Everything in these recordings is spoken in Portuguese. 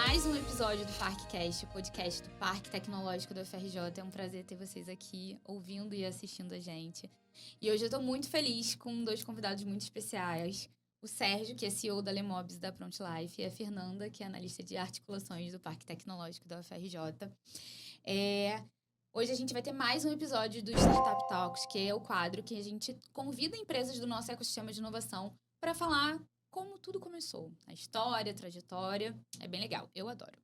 mais um episódio do ParkCast, o podcast do Parque Tecnológico da UFRJ. É um prazer ter vocês aqui, ouvindo e assistindo a gente. E hoje eu tô muito feliz com dois convidados muito especiais. O Sérgio, que é CEO da Lemobis da Pront Life, e a Fernanda, que é analista de articulações do Parque Tecnológico da UFRJ. Hoje a gente vai ter mais um episódio do Startup Talks, que é o quadro que a gente convida empresas do nosso ecossistema de inovação para falar como tudo começou. A história, a trajetória. É bem legal, eu adoro.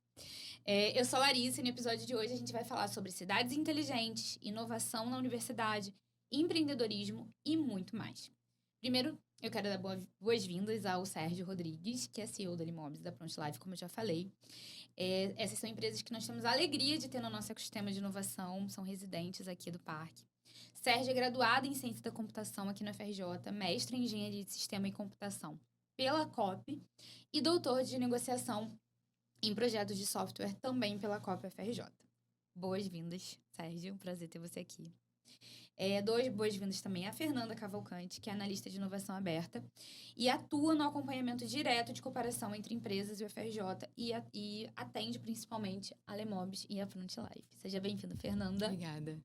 Eu sou a Larissa e no episódio de hoje a gente vai falar sobre cidades inteligentes, inovação na universidade, empreendedorismo e muito mais. Primeiro, eu quero dar boas-vindas ao Sérgio Rodrigues, que é CEO da Lemobis da Pront Life, como eu já falei. Essas são empresas que nós temos a alegria de ter no nosso ecossistema de inovação, são residentes aqui do parque. Sérgio é graduado em Ciência da Computação aqui na UFRJ, mestre em Engenharia de Sistema e Computação pela COP e doutor de Negociação em Projetos de Software também pela COP UFRJ. Boas-vindas, Sérgio, um prazer ter você aqui. Boas-vindas também a Fernanda Cavalcante, que é analista de inovação aberta e atua no acompanhamento direto de cooperação entre empresas e o UFRJ e atende principalmente a Lemobis e a Pront Life. Seja bem-vinda, Fernanda. Obrigada.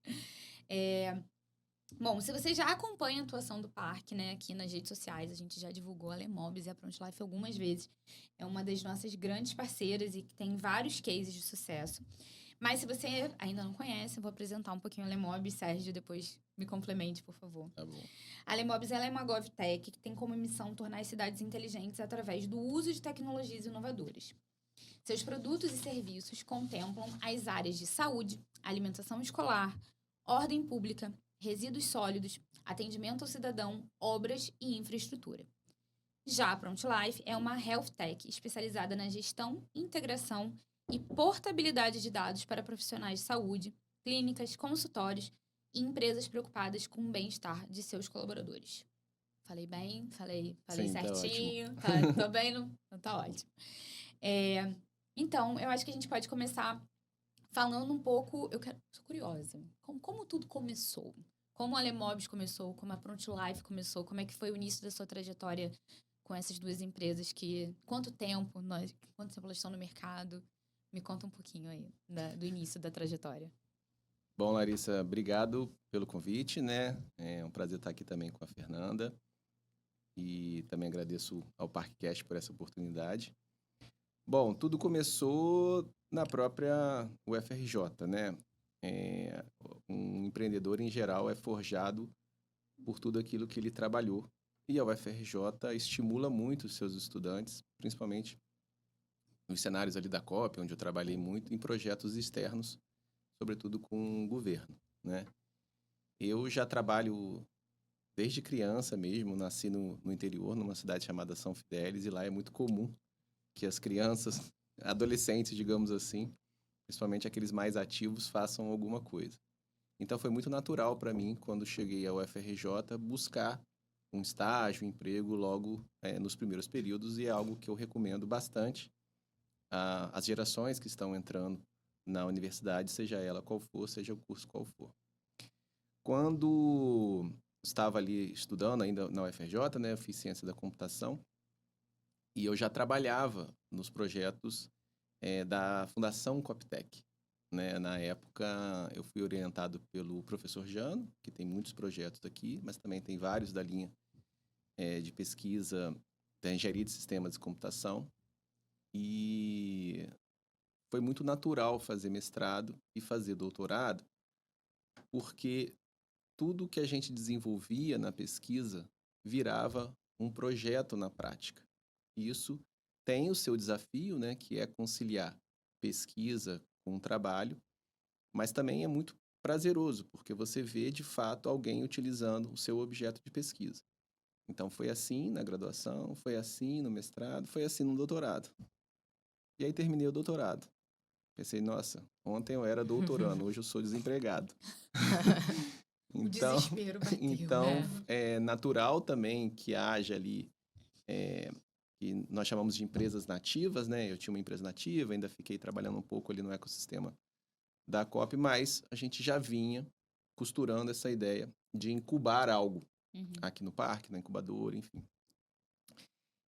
Bom, se você já acompanha a atuação do parque, né, aqui nas redes sociais, a gente já divulgou a Lemobis e a Pront Life algumas vezes. É uma das nossas grandes parceiras e que tem vários cases de sucesso. Mas se você ainda não conhece, eu vou apresentar um pouquinho a Lemobis. Sérgio, depois me complemente, por favor. Tá bom. A Lemobis ela é uma GovTech que tem como missão tornar as cidades inteligentes através do uso de tecnologias inovadoras. Seus produtos e serviços contemplam as áreas de saúde, alimentação escolar, ordem pública, resíduos sólidos, atendimento ao cidadão, obras e infraestrutura. Já a Pront Life é uma Health Tech especializada na gestão, integração e portabilidade de dados para profissionais de saúde, clínicas, consultórios e empresas preocupadas com o bem-estar de seus colaboradores. Falei bem? Falei Sim, certinho? Tô bem? Não? Tá ótimo. Então, eu acho que a gente pode começar falando um pouco... Sou curiosa. Como tudo começou? Como a Lemobis começou? Como a Pront Life começou? Como é que foi o início da sua trajetória com essas duas empresas? Quanto tempo elas estão no mercado? Me conta um pouquinho aí do início da trajetória. Bom, Larissa, obrigado pelo convite, né? É um prazer estar aqui também com a Fernanda. E também agradeço ao ParkCast por essa oportunidade. Bom, tudo começou na própria UFRJ, né? Um empreendedor, em geral, é forjado por tudo aquilo que ele trabalhou. E a UFRJ estimula muito os seus estudantes, principalmente nos cenários ali da COP, onde eu trabalhei muito, em projetos externos, sobretudo com o governo, né? Eu já trabalho desde criança mesmo, nasci no interior, numa cidade chamada São Fidélis, e lá é muito comum que as crianças, adolescentes, digamos assim, principalmente aqueles mais ativos, façam alguma coisa. Então, foi muito natural para mim, quando cheguei ao UFRJ, buscar um estágio, um emprego logo nos primeiros períodos, e é algo que eu recomendo bastante às gerações que estão entrando na universidade, seja ela qual for, seja o curso qual for. Quando estava ali estudando ainda na UFRJ, né, eu fiz Ciência da Computação, e eu já trabalhava nos projetos da Fundação Coptec. Né? Na época, eu fui orientado pelo professor Jano, que tem muitos projetos aqui, mas também tem vários da linha de pesquisa da Engenharia de Sistemas de Computação. E foi muito natural fazer mestrado e fazer doutorado, porque tudo que a gente desenvolvia na pesquisa virava um projeto na prática. E isso tem o seu desafio, né, que é conciliar pesquisa com trabalho, mas também é muito prazeroso, porque você vê, de fato, alguém utilizando o seu objeto de pesquisa. Então, foi assim na graduação, foi assim no mestrado, foi assim no doutorado. E aí, terminei o doutorado. Pensei, nossa, ontem eu era doutorando, hoje eu sou desempregado. O desespero bateu. Então, é natural também que haja ali, que nós chamamos de empresas nativas, né? Eu tinha uma empresa nativa, ainda fiquei trabalhando um pouco ali no ecossistema da COP, mas a gente já vinha costurando essa ideia de incubar algo aqui no parque, na incubadora, enfim.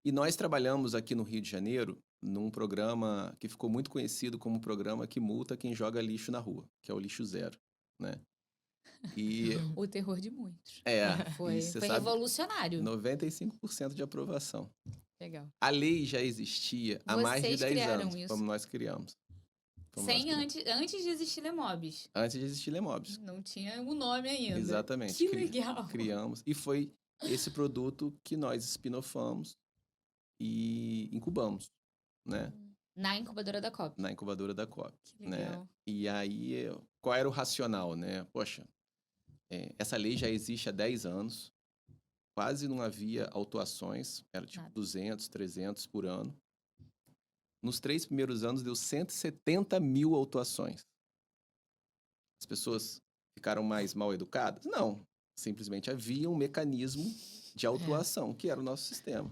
E nós trabalhamos aqui no Rio de Janeiro num programa que ficou muito conhecido como um programa que multa quem joga lixo na rua, que é o Lixo Zero, né? E O terror de muitos. e Foi você sabe, revolucionário. 95% de aprovação. Legal. A lei já existia há mais de Vocês 10 criaram anos, isso. como nós criamos. Como nós Sem criamos. antes de existir Lemobs. Antes de existir Lemobs. Não tinha o nome ainda. Exatamente. Que legal. Criamos. E foi esse produto que nós spin-offamos e incubamos, né? Na incubadora da COP. Na incubadora da COP. Que legal. Né? E aí, qual era o racional, né? Poxa, essa lei já existe há 10 anos. Quase não havia autuações. Era tipo Nada. 200, 300 por ano. Nos 3 primeiros anos, deu 170 mil autuações. As pessoas ficaram mais mal educadas? Não. Simplesmente havia um mecanismo de autuação, que era o nosso sistema.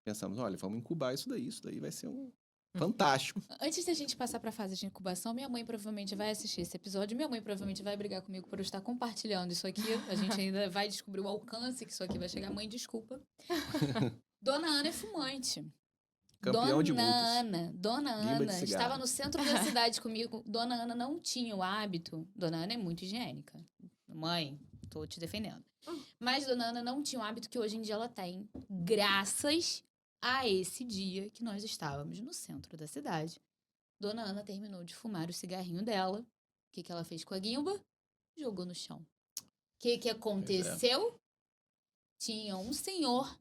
Pensamos, olha, vamos incubar isso daí vai ser fantástico. Antes da gente passar para a fase de incubação, minha mãe provavelmente vai assistir esse episódio. Minha mãe provavelmente vai brigar comigo por eu estar compartilhando isso aqui. A gente ainda vai descobrir o alcance que isso aqui vai chegar. Mãe, desculpa. Dona Ana é fumante. Campeão de multas. Dona Guimba de Ana cigarro. estava no centro da cidade comigo. Dona Ana não tinha o hábito. Dona Ana é muito higiênica. Mãe, tô te defendendo. Mas Dona Ana não tinha o hábito que hoje em dia ela tem, graças a esse dia que nós estávamos no centro da cidade. Dona Ana terminou de fumar o cigarrinho dela. O que ela fez com a guimba? Jogou no chão. O que aconteceu? Tinha um senhor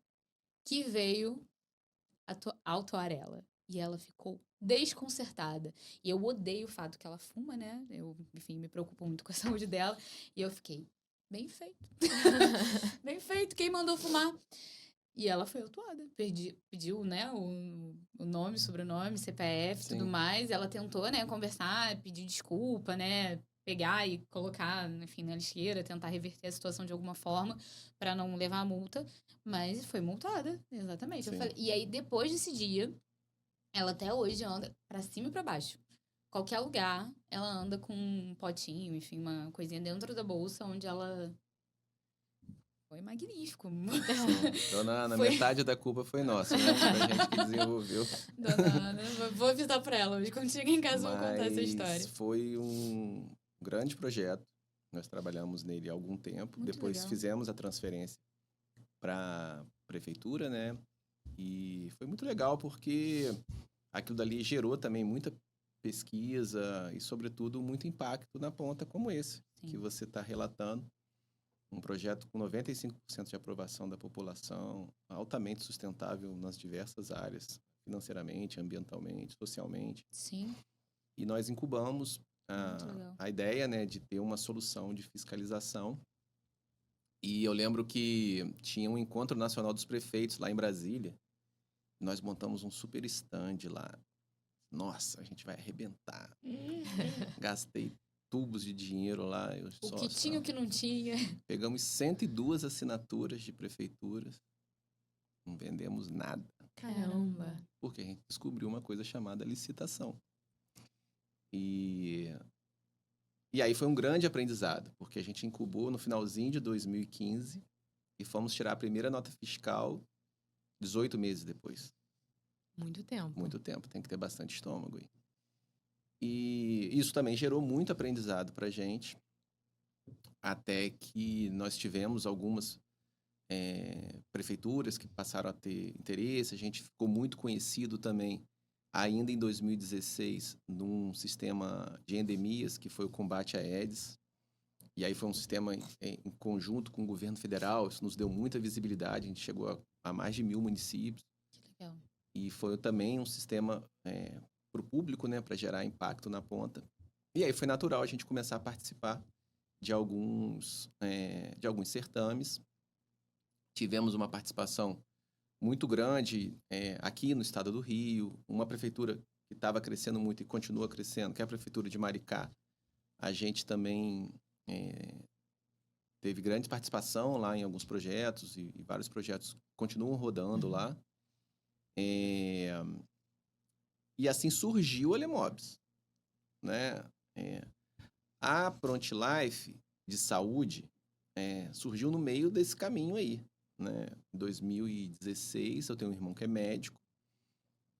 que veio autuar ela. E ela ficou desconcertada. E eu odeio o fato que ela fuma, né? Eu, enfim, me preocupo muito com a saúde dela. E eu fiquei, bem feito. Bem feito, quem mandou fumar? E ela foi autuada. Pediu, né, o nome, sobrenome, CPF, Sim. tudo mais. Ela tentou, né, conversar, pedir desculpa, né? Pegar e colocar, enfim, na lixeira, tentar reverter a situação de alguma forma para não levar a multa. Mas foi multada, exatamente. Eu falei, e aí, depois desse dia, ela até hoje anda pra cima e pra baixo. Qualquer lugar, ela anda com um potinho, enfim, uma coisinha dentro da bolsa, onde ela... Foi magnífico. Sim. Dona Ana, Foi- metade da culpa foi nossa, né? Foi a gente que desenvolveu. Dona Ana, vou avisar pra ela. Hoje, quando chegar em casa, eu vou contar essa Mas história. foi um grande projeto. Nós trabalhamos nele há algum tempo. Muito Depois legal. fizemos a transferência para a prefeitura, né? E foi muito legal porque aquilo dali gerou também muita pesquisa e, sobretudo, muito impacto na ponta como esse que Sim. você está relatando. Um projeto com 95% de aprovação da população, altamente sustentável nas diversas áreas, financeiramente, ambientalmente, socialmente. Sim, E nós incubamos muito legal. a ideia, né, de ter uma solução de fiscalização. E eu lembro que tinha um encontro nacional dos prefeitos lá em Brasília. Nós montamos um super stand lá. Nossa, a gente vai arrebentar. Gastei tubos de dinheiro lá. O que tinha, o que não tinha. Pegamos 102 assinaturas de prefeituras. Não vendemos nada. Caramba. Porque a gente descobriu uma coisa chamada licitação. E aí foi um grande aprendizado, porque a gente incubou no finalzinho de 2015 e fomos tirar a primeira nota fiscal 18 meses depois. Muito tempo. Muito tempo, tem que ter bastante estômago aí. E isso também gerou muito aprendizado pra gente, até que nós tivemos algumas prefeituras que passaram a ter interesse. A gente ficou muito conhecido também, ainda em 2016, num sistema de endemias, que foi o combate à Aedes. E aí foi um sistema em conjunto com o governo federal. Isso nos deu muita visibilidade. A gente chegou a mais de 1.000 municípios. Que legal. E foi também um sistema para o público, né, para gerar impacto na ponta. E aí foi natural a gente começar a participar de alguns certames. Tivemos uma participação muito grande aqui no estado do Rio, uma prefeitura que estava crescendo muito e continua crescendo, que é a prefeitura de Maricá. A gente também teve grande participação lá em alguns projetos, e vários projetos continuam rodando lá. E assim surgiu a Lemobs, né? A Pronto-Life de saúde surgiu no meio desse caminho aí, né? Em 2016, eu tenho um irmão que é médico,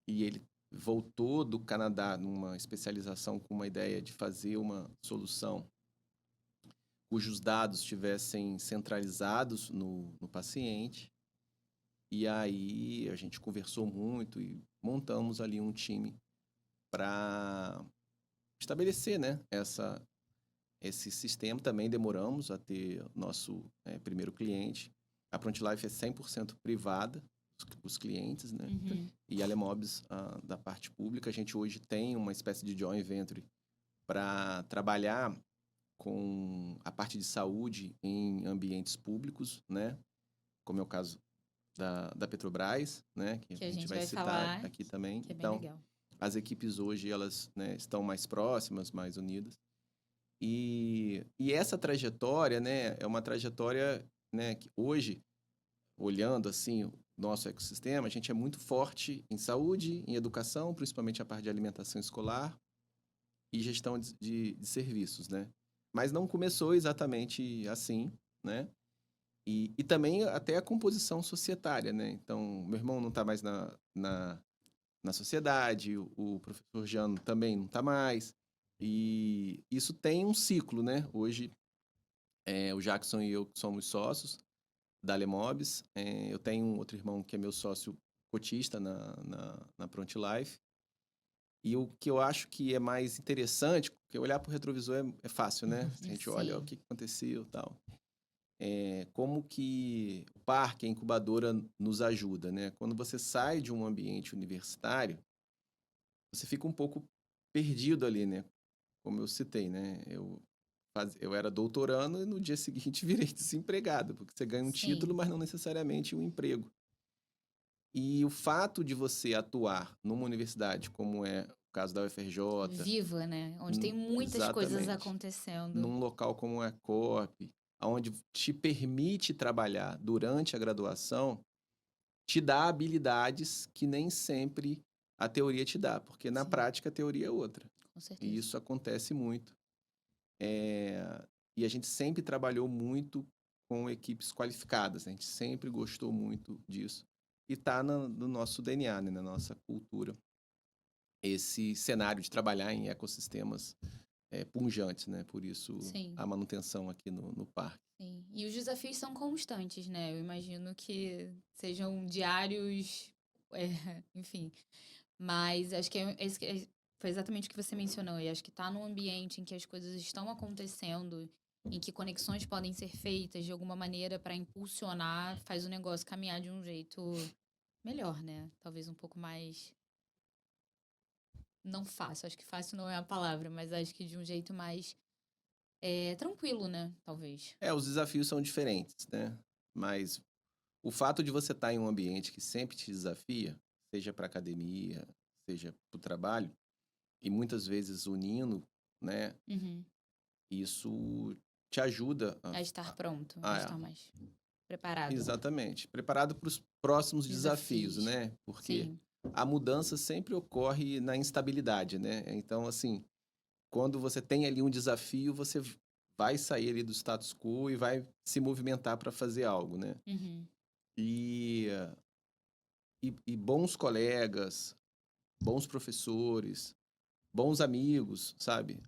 e ele voltou do Canadá numa especialização com uma ideia de fazer uma solução cujos dados estivessem centralizados no paciente. E aí a gente conversou muito e montamos ali um time para estabelecer, né, esse sistema. Também demoramos a ter nosso primeiro cliente. A ProntLife é 100% privada, os clientes, né? Uhum. E a Lemobis, da parte pública. A gente hoje tem uma espécie de joint venture para trabalhar com a parte de saúde em ambientes públicos, né? Como é o caso da Petrobras, né? Que a gente vai citar falar, aqui também. que é bem Então, legal. as equipes hoje, elas, né, estão mais próximas, mais unidas. E essa trajetória, né, é uma trajetória, né, que hoje, olhando assim o nosso ecossistema, a gente é muito forte em saúde, em educação, principalmente a parte de alimentação escolar e gestão de serviços, né? Mas não começou exatamente assim, né? E também até a composição societária, né? Então, meu irmão não está mais na sociedade, o professor Jano também não está mais. E isso tem um ciclo, né? Hoje, o Jackson e eu somos sócios da Lemobis. Eu tenho um outro irmão que é meu sócio cotista na ProntLife. E o que eu acho que é mais interessante, porque olhar para o retrovisor é fácil, né? A gente olha o que aconteceu e tal. Como que o parque, a incubadora, nos ajuda, né? Quando você sai de um ambiente universitário, você fica um pouco perdido ali, né? Como eu citei, né? Eu era doutorando e no dia seguinte virei desempregado, porque você ganha um título, mas não necessariamente um emprego. E o fato de você atuar numa universidade, como é o caso da UFRJ... Viva, né? Onde tem muitas coisas acontecendo. Num local como a Coop, onde te permite trabalhar durante a graduação, te dá habilidades que nem sempre a teoria te dá, porque na prática a teoria é outra. Com certeza. E isso acontece muito. E a gente sempre trabalhou muito com equipes qualificadas, a gente sempre gostou muito disso. E está no nosso DNA, né, na nossa cultura, esse cenário de trabalhar em ecossistemas pujantes, né? Por isso, a manutenção aqui no parque. Sim. E os desafios são constantes, né? Eu imagino que sejam diários, enfim. Mas acho que foi exatamente o que você mencionou. E acho que tá num ambiente em que as coisas estão acontecendo, em que conexões podem ser feitas de alguma maneira para impulsionar, faz o negócio caminhar de um jeito melhor, né? Talvez um pouco mais... Não fácil, acho que fácil não é a palavra, mas acho que de um jeito mais tranquilo, né? Talvez. Os desafios são diferentes, né? Mas o fato de você estar em um ambiente que sempre te desafia, seja para academia, seja para o trabalho, e muitas vezes unindo, né? Uhum. Isso te ajuda a estar pronto, a estar mais preparado. Exatamente. Preparado para os próximos desafios, né? Porque a mudança sempre ocorre na instabilidade, né? Então, assim, quando você tem ali um desafio, você vai sair ali do status quo e vai se movimentar para fazer algo, né? Uhum. E bons colegas, bons professores, bons amigos, sabe?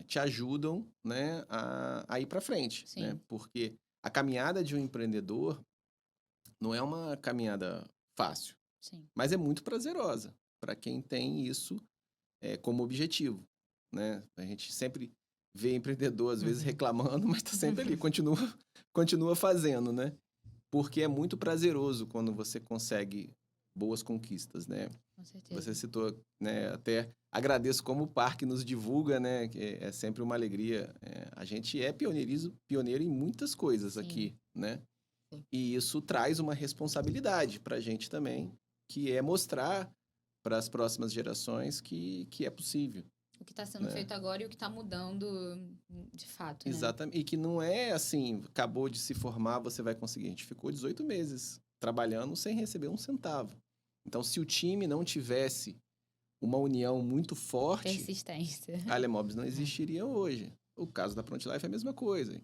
Te ajudam, né, a ir para frente, né? Porque a caminhada de um empreendedor não é uma caminhada fácil, mas é muito prazerosa para quem tem isso como objetivo, né? A gente sempre vê empreendedor, às vezes, reclamando, mas está sempre ali, continua fazendo, né? Porque é muito prazeroso quando você consegue boas conquistas, né? Com certeza. Você citou, né? Até agradeço como o parque nos divulga, né? Que é sempre uma alegria. A gente é pioneiro em muitas coisas aqui, né? E isso traz uma responsabilidade para a gente também, que é mostrar para as próximas gerações que é possível. O que está sendo feito agora e o que está mudando de fato, né? Exatamente. E que não é assim, acabou de se formar, você vai conseguir. A gente ficou 18 meses trabalhando sem receber um centavo. Então, se o time não tivesse uma união muito forte... Persistência. A Lemobis não existiria hoje. O caso da ProntLife é a mesma coisa.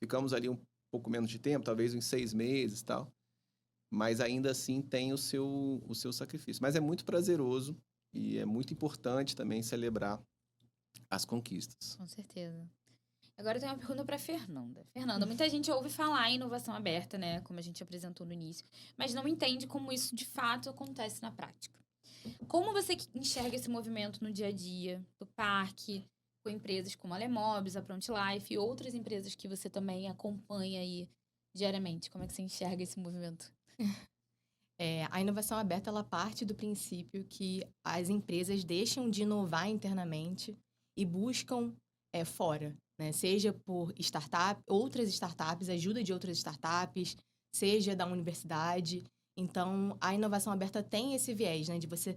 Ficamos ali um pouco menos de tempo, talvez uns 6 meses e tal. mas ainda assim tem o seu sacrifício. Mas é muito prazeroso e é muito importante também celebrar as conquistas. Com certeza. Agora eu tenho uma pergunta para Fernanda. Fernanda, muita gente ouve falar em inovação aberta, né? Como a gente apresentou no início, mas não entende como isso de fato acontece na prática. Como você enxerga esse movimento no dia a dia do parque, com empresas como a Lemobis, a Pront Life e outras empresas que você também acompanha aí diariamente? Como é que você enxerga esse movimento? A inovação aberta, ela parte do princípio que as empresas deixam de inovar internamente e buscam fora, né? Seja por outras startups, ajuda de outras startups, seja da universidade. Então, a inovação aberta tem esse viés, né? De você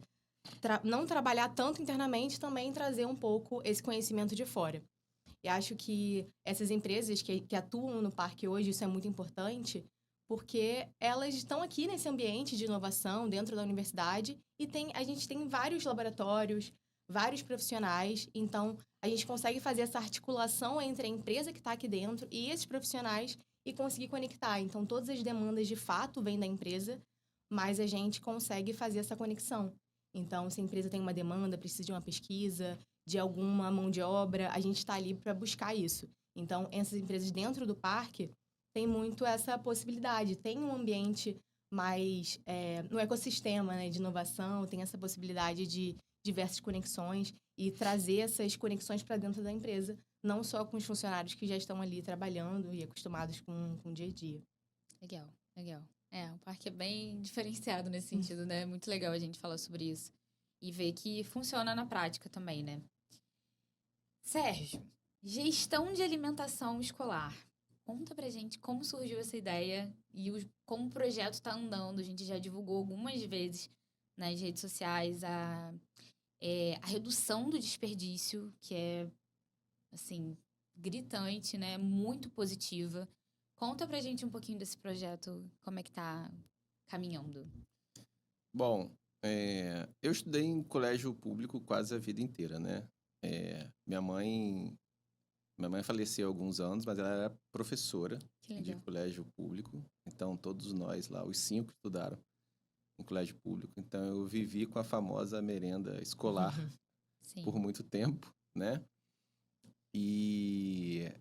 não trabalhar tanto internamente, também trazer um pouco esse conhecimento de fora. E acho que essas empresas que atuam no parque hoje, isso é muito importante, porque elas estão aqui nesse ambiente de inovação dentro da universidade e a gente tem vários laboratórios, vários profissionais, então a gente consegue fazer essa articulação entre a empresa que está aqui dentro e esses profissionais e conseguir conectar. Então, todas as demandas de fato vêm da empresa, mas a gente consegue fazer essa conexão. Então, se a empresa tem uma demanda, precisa de uma pesquisa, de alguma mão de obra, a gente está ali para buscar isso. Então, essas empresas dentro do parque têm muito essa possibilidade. Tem um ambiente mais no ecossistema, né, de inovação, tem essa possibilidade de diversas conexões e trazer essas conexões para dentro da empresa, não só com os funcionários que já estão ali trabalhando e acostumados com o dia a dia. Legal, legal. O parque é bem diferenciado nesse sentido, né? É muito legal a gente falar sobre isso. E ver que funciona na prática também, né? Sérgio, gestão de alimentação escolar. Conta pra gente como surgiu essa ideia e como o projeto tá andando. A gente já divulgou algumas vezes nas redes sociais a redução do desperdício, que é, assim, gritante, né? Muito positiva. Conta pra gente um pouquinho desse projeto, como é que tá caminhando. Bom, eu estudei em colégio público quase a vida inteira, né? Minha mãe faleceu há alguns anos, mas ela era professora Que de legal. colégio público. Então, todos nós lá, os 5 estudaram em colégio público. Então, eu vivi com a famosa merenda escolar por Sim. muito tempo, né? E,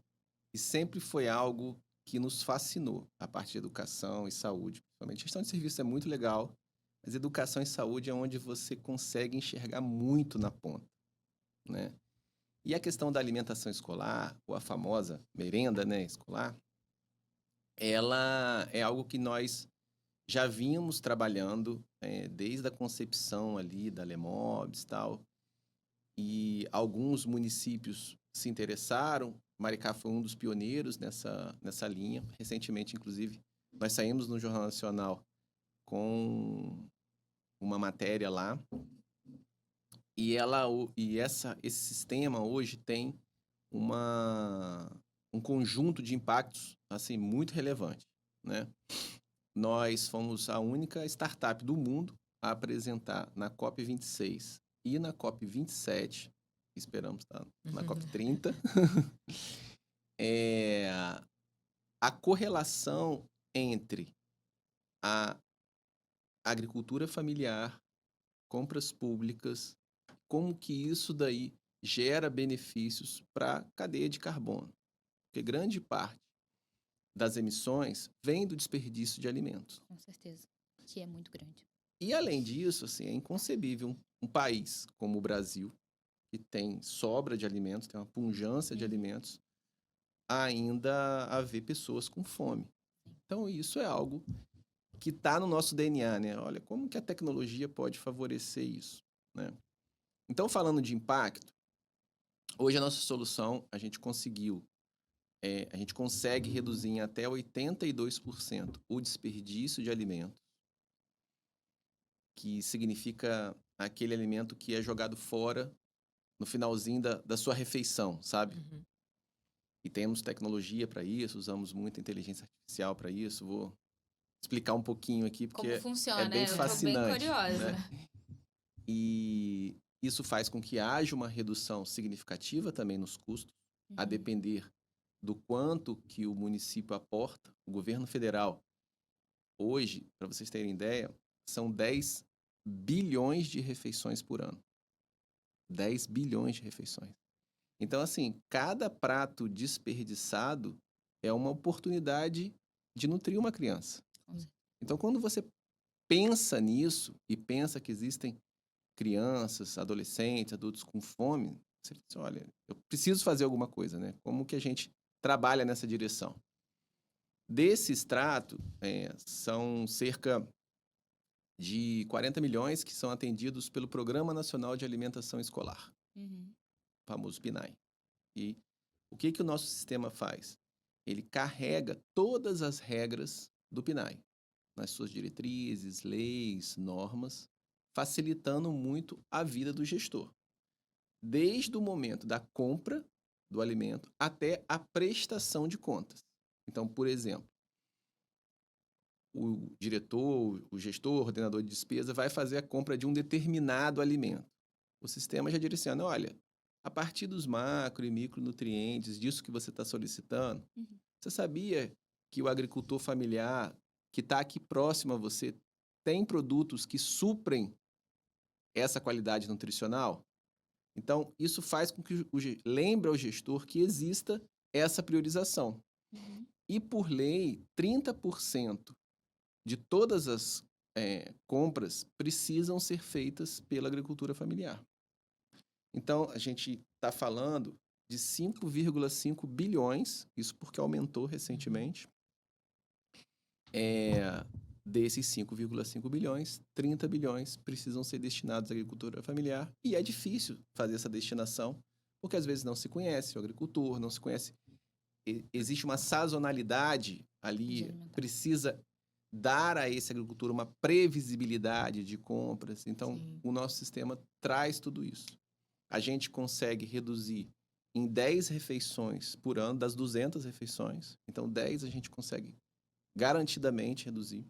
e sempre foi algo que nos fascinou, a parte de educação e saúde. Principalmente gestão de serviço é muito legal, mas educação e saúde é onde você consegue enxergar muito na ponta, né? E a questão da alimentação escolar, ou a famosa merenda, né, escolar, ela é algo que nós já vínhamos trabalhando desde a concepção ali da Lemobis e tal. E alguns municípios se interessaram. Maricá foi um dos pioneiros nessa linha. Recentemente, inclusive, nós saímos no Jornal Nacional com uma matéria lá. Esse sistema hoje tem um conjunto de impactos assim muito relevante, né? Nós fomos a única startup do mundo a apresentar na COP26 e na COP27, esperamos estar na COP30, a correlação entre a agricultura familiar, compras públicas, como que isso daí gera benefícios para a cadeia de carbono. Porque grande parte das emissões vem do desperdício de alimentos. Com certeza. Que é muito grande. E, além disso, assim, é inconcebível um país como o Brasil, que tem sobra de alimentos, tem uma pujança de alimentos, ainda haver pessoas com fome. Então, isso é algo que está no nosso DNA, né? Olha, como que a tecnologia pode favorecer isso, né? Então, falando de impacto, hoje a nossa solução, a gente consegue reduzir em até 82% o desperdício de alimentos, que significa aquele alimento que é jogado fora no finalzinho da sua refeição, sabe? E temos tecnologia para isso, usamos muita inteligência artificial para isso. Vou explicar um pouquinho aqui, porque Como funciona, é bem né? Eu tô bem fascinante, curiosa. né? E isso faz com que haja uma redução significativa também nos custos, a depender do quanto que o município aporta. O governo federal, hoje, para vocês terem ideia, são 10 bilhões de refeições por ano. 10 bilhões de refeições. Então, assim, cada prato desperdiçado é uma oportunidade de nutrir uma criança. Então, quando você pensa nisso e pensa que existem crianças, adolescentes, adultos com fome, você pensa, olha, eu preciso fazer alguma coisa, né? Como que a gente trabalha nessa direção? Desse extrato, são cerca de 40 milhões que são atendidos pelo Programa Nacional de Alimentação Escolar, Uhum. o famoso PNAE. E o que o nosso sistema faz? Ele carrega todas as regras do PNAE, nas suas diretrizes, leis, normas, facilitando muito a vida do gestor. Desde o momento da compra do alimento até a prestação de contas. Então, por exemplo, o diretor, o gestor, o ordenador de despesa vai fazer a compra de um determinado alimento. O sistema já direciona, olha, a partir dos macro e micronutrientes, disso que você está solicitando, você sabia que o agricultor familiar que está aqui próximo a você tem produtos que suprem essa qualidade nutricional? Então, isso faz com que lembre ao gestor que exista essa priorização. E, por lei, 30% de todas as compras precisam ser feitas pela agricultura familiar. Então, a gente está falando de 5,5 bilhões, isso porque aumentou recentemente. Desses 5,5 bilhões, 30 bilhões precisam ser destinados à agricultura familiar. E é difícil fazer essa destinação, porque às vezes não se conhece o agricultor, não se conhece. Existe uma sazonalidade ali, precisa dar a esse agricultor uma previsibilidade de compras. Então, o nosso sistema traz tudo isso. A gente consegue reduzir em 10 refeições por ano, das 200 refeições. Então, 10 a gente consegue garantidamente reduzir.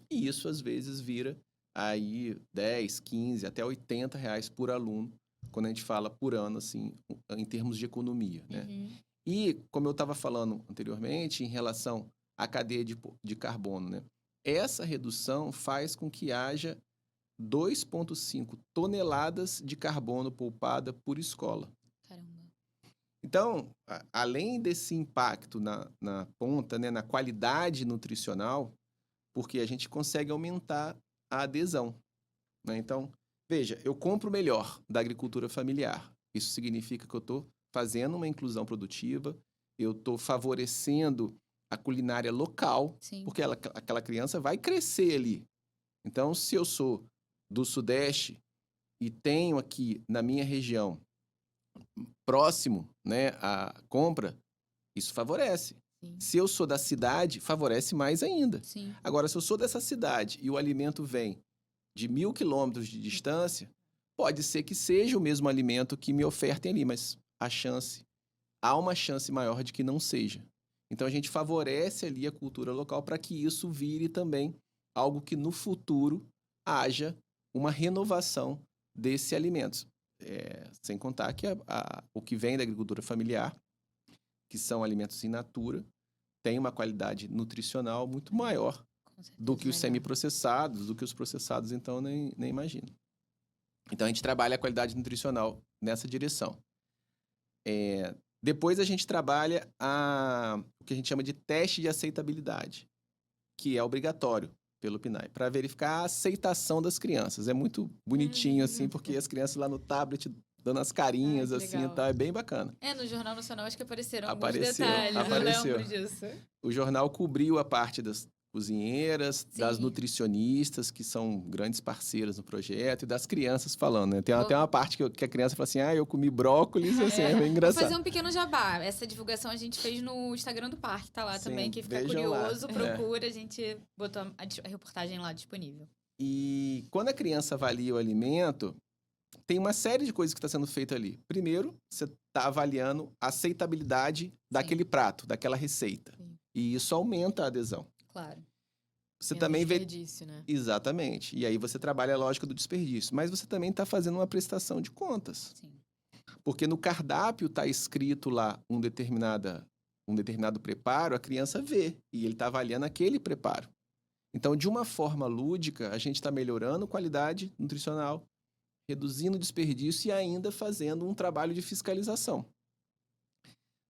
E isso, às vezes, vira aí 10, 15, até R$80 por aluno, quando a gente fala por ano, assim, em termos de economia, né? E, como eu estava falando anteriormente, em relação à cadeia de carbono, né? Essa redução faz com que haja 2,5 toneladas de carbono poupada por escola. Caramba. Então, além desse impacto na ponta, né, na qualidade nutricional, porque a gente consegue aumentar a adesão, né? Então, veja, eu compro melhor da agricultura familiar. Isso significa que eu estou fazendo uma inclusão produtiva, eu estou favorecendo a culinária local, porque aquela criança vai crescer ali. Então, se eu sou do Sudeste e tenho aqui na minha região próximo, né, a compra, isso favorece. Se eu sou da cidade, favorece mais ainda. Agora, se eu sou dessa cidade e o alimento vem de 1.000 quilômetros de distância, pode ser que seja o mesmo alimento que me ofertem ali, mas há uma chance maior de que não seja. Então, a gente favorece ali a cultura local para que isso vire também algo que no futuro haja uma renovação desse alimento. Sem contar que o que vem da agricultura familiar, que são alimentos in natura, tem uma qualidade nutricional muito maior do que os semiprocessados, do que os processados, então nem imagino. Então, a gente trabalha a qualidade nutricional nessa direção. Depois, a gente trabalha o que a gente chama de teste de aceitabilidade, que é obrigatório pelo PNAE, para verificar a aceitação das crianças. É muito bonitinho, assim, porque as crianças lá no tablet dando as carinhas, assim, e tal, é bem bacana. No Jornal Nacional acho que apareceram alguns detalhes, apareceu. eu lembro disso. O jornal cobriu a parte das cozinheiras, das nutricionistas, que são grandes parceiras no projeto, e das crianças falando, né? Tem até uma parte que a criança fala assim, eu comi brócolis, assim, é bem engraçado. Vou fazer um pequeno jabá. Essa divulgação a gente fez no Instagram do parque, tá lá também. Quem ficar curioso, procura, a gente botou a reportagem lá disponível. E quando a criança avalia o alimento, tem uma série de coisas que está sendo feita ali. Primeiro, você está avaliando a aceitabilidade daquele prato, daquela receita. E isso aumenta a adesão. Claro. Você também vê... desperdício, né? Exatamente. E aí você trabalha a lógica do desperdício. Mas você também está fazendo uma prestação de contas. Sim. Porque no cardápio está escrito lá um determinado preparo, a criança vê. E ele está avaliando aquele preparo. Então, de uma forma lúdica, a gente está melhorando qualidade nutricional, reduzindo desperdício e ainda fazendo um trabalho de fiscalização.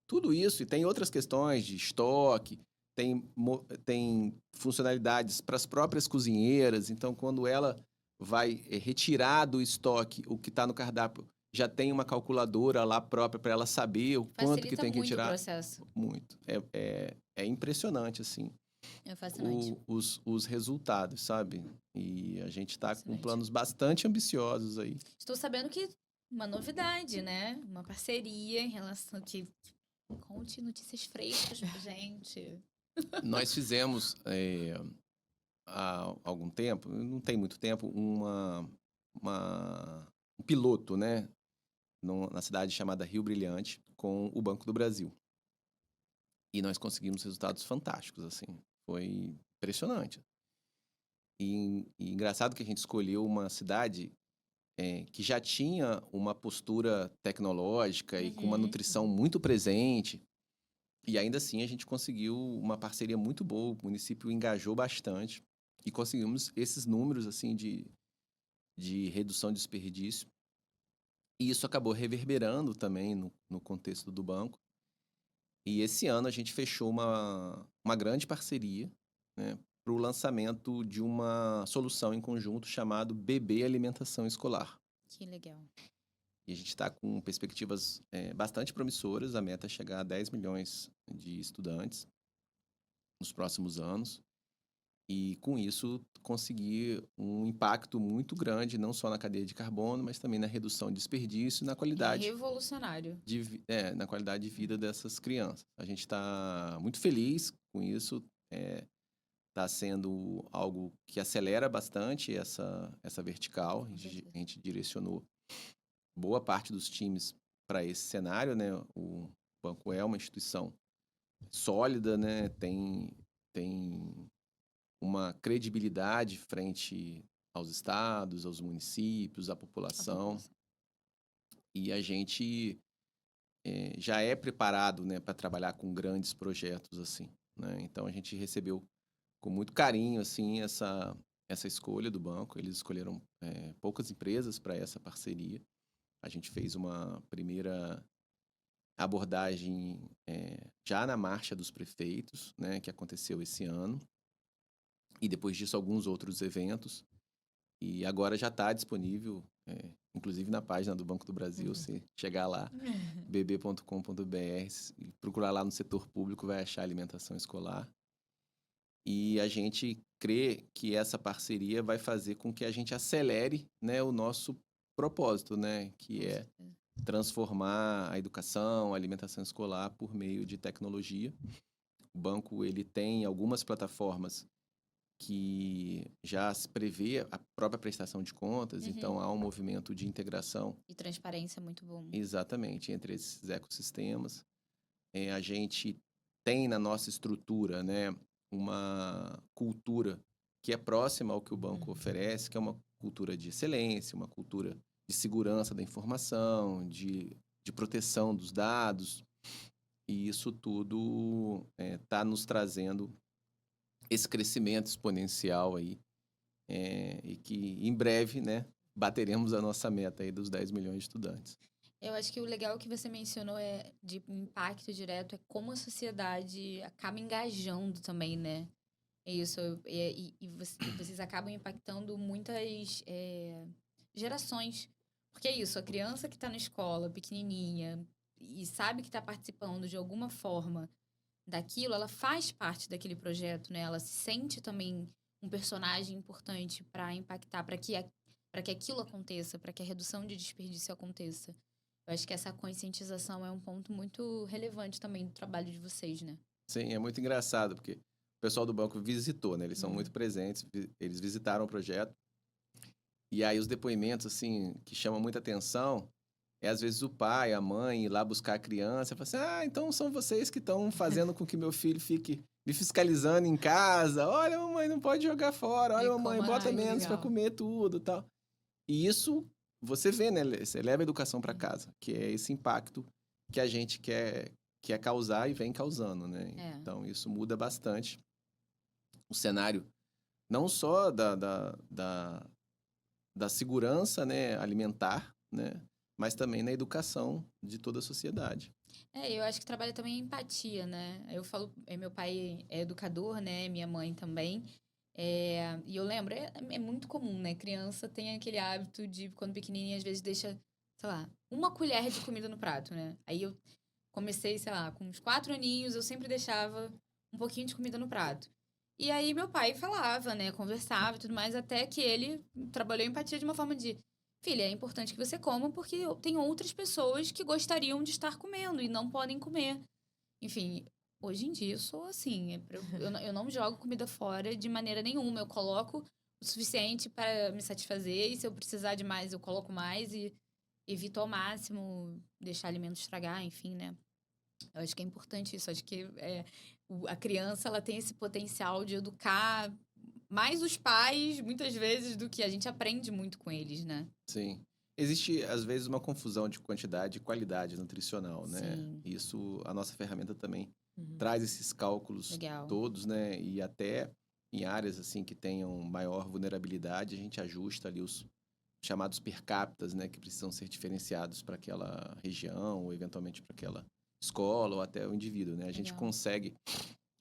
Tudo isso, e tem outras questões de estoque, tem funcionalidades para as próprias cozinheiras. Então, quando ela vai retirar do estoque o que está no cardápio, já tem uma calculadora lá própria para ela saber o quanto que Facilita tem que muito o retirar. processo. Muito. É impressionante, assim, É fascinante. os resultados, sabe? E a gente está com Fascinante. planos bastante ambiciosos aí. Estou sabendo que uma novidade, né? Uma parceria em relação que conte notícias frescas pra gente. Nós fizemos, há algum tempo, não tem muito tempo, um piloto, né? Na cidade chamada Rio Brilhante, com o Banco do Brasil. E nós conseguimos resultados fantásticos, assim. Foi impressionante. E engraçado que a gente escolheu uma cidade que já tinha uma postura tecnológica e com uma nutrição muito presente. E ainda assim a gente conseguiu uma parceria muito boa, o município engajou bastante e conseguimos esses números assim de redução de desperdício. E isso acabou reverberando também no contexto do banco. E esse ano a gente fechou uma grande parceria, né, para o lançamento de uma solução em conjunto chamado BB Alimentação Escolar. Que legal. E a gente está com perspectivas bastante promissoras. A meta é chegar a 10 milhões de estudantes nos próximos anos. E, com isso, conseguir um impacto muito grande, não só na cadeia de carbono, mas também na redução de desperdício e na qualidade, Revolucionário. na qualidade de vida dessas crianças. A gente está muito feliz com isso. Está sendo algo que acelera bastante essa vertical. A gente direcionou boa parte dos times para esse cenário, né? O banco é uma instituição sólida, né? Tem uma credibilidade frente aos estados, aos municípios, à população. E a gente já é preparado, né, para trabalhar com grandes projetos assim, né? Então a gente recebeu com muito carinho assim essa escolha do banco. Eles escolheram poucas empresas para essa parceria. A gente fez uma primeira abordagem já na Marcha dos Prefeitos, né, que aconteceu esse ano. E depois disso, alguns outros eventos. E agora já está disponível, inclusive na página do Banco do Brasil. Se chegar lá, bb.com.br, e procurar lá no setor público, vai achar alimentação escolar. E a gente crê que essa parceria vai fazer com que a gente acelere, né, o nosso propósito, né, que é transformar a educação, a alimentação escolar por meio de tecnologia. O banco ele tem algumas plataformas que já se prevê a própria prestação de contas, então há um movimento de integração. E transparência muito bom. Exatamente, entre esses ecossistemas. A gente tem na nossa estrutura, né, uma cultura que é próxima ao que o banco oferece, que é uma cultura de excelência, uma cultura de segurança da informação, de proteção dos dados. E isso tudo está nos trazendo esse crescimento exponencial aí, e que em breve, né, bateremos a nossa meta aí dos 10 milhões de estudantes. Eu acho que o legal que você mencionou de impacto direto é como a sociedade acaba engajando também, né? É isso. E vocês acabam impactando muitas gerações. Porque é isso, a criança que está na escola, pequenininha, e sabe que está participando de alguma forma daquilo, ela faz parte daquele projeto, né? Ela se sente também um personagem importante para impactar, para que aquilo aconteça, para que a redução de desperdício aconteça. Eu acho que essa conscientização é um ponto muito relevante também do trabalho de vocês, né? Sim, é muito engraçado, porque o pessoal do banco visitou, né? Eles são muito presentes, eles visitaram o projeto. E aí os depoimentos, assim, que chamam muita atenção, às vezes o pai, a mãe ir lá buscar a criança e falar assim, então são vocês que estão fazendo com que meu filho fique me fiscalizando em casa. Olha, mamãe, não pode jogar fora. Olha, mamãe, bota menos para comer tudo e tal. E isso, você vê, né? Você leva a educação para casa, que é esse impacto que a gente quer causar e vem causando, né? Então, isso muda bastante o cenário não só da segurança, né, alimentar, né, mas também na educação de toda a sociedade. Eu acho que trabalha também a empatia, né? Eu falo, meu pai é educador, né? Minha mãe também. E eu lembro, é muito comum, né? Criança tem aquele hábito de, quando pequenininha, às vezes deixa, sei lá, uma colher de comida no prato, né? Aí eu comecei, sei lá, com uns 4 aninhos, eu sempre deixava um pouquinho de comida no prato. E aí meu pai falava, né? Conversava e tudo mais, até que ele trabalhou a empatia de uma forma de: filha, é importante que você coma porque tem outras pessoas que gostariam de estar comendo e não podem comer. Enfim, hoje em dia eu sou assim. Eu não jogo comida fora de maneira nenhuma. Eu coloco o suficiente para me satisfazer e se eu precisar de mais, eu coloco mais e evito ao máximo deixar alimento estragar, enfim, né? Eu acho que é importante isso. Acho que a criança ela tem esse potencial de educar mais os pais, muitas vezes, do que a gente aprende muito com eles, né? Sim. Existe, às vezes, uma confusão de quantidade e qualidade nutricional, né? Sim. Isso, a nossa ferramenta também Uhum. traz esses cálculos Legal. todos, né? E até em áreas, assim, que tenham maior vulnerabilidade, a gente ajusta ali os chamados per capitas, né? Que precisam ser diferenciados para aquela região, ou eventualmente para aquela escola, ou até o indivíduo, né? A gente Legal. consegue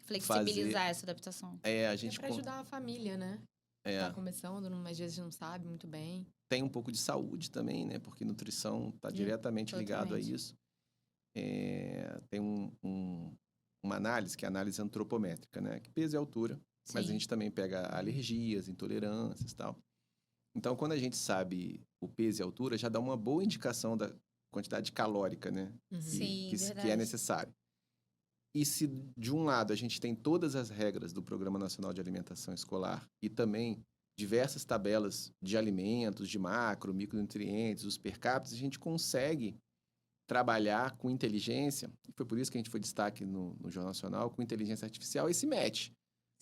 Flexibilizar essa adaptação. a É gente para ajudar a família, né? Tá começando, às vezes não sabe muito bem. tem um pouco de saúde também, né? Porque nutrição está diretamente ligado a totalmente. isso. Tem uma análise, que é a análise antropométrica, né? Que peso e altura, mas a Sim. gente também pega alergias, intolerâncias e tal. Então, quando a gente sabe o peso e a altura, já dá uma boa indicação da quantidade calórica, né? Uhum. Sim, Que é verdade. necessário. E se, de um lado, a gente tem todas as regras do Programa Nacional de Alimentação Escolar e também diversas tabelas de alimentos, de macro, micronutrientes, os per capita, a gente consegue trabalhar com inteligência, e foi por isso que a gente foi destaque no Jornal Nacional, com inteligência artificial, esse match.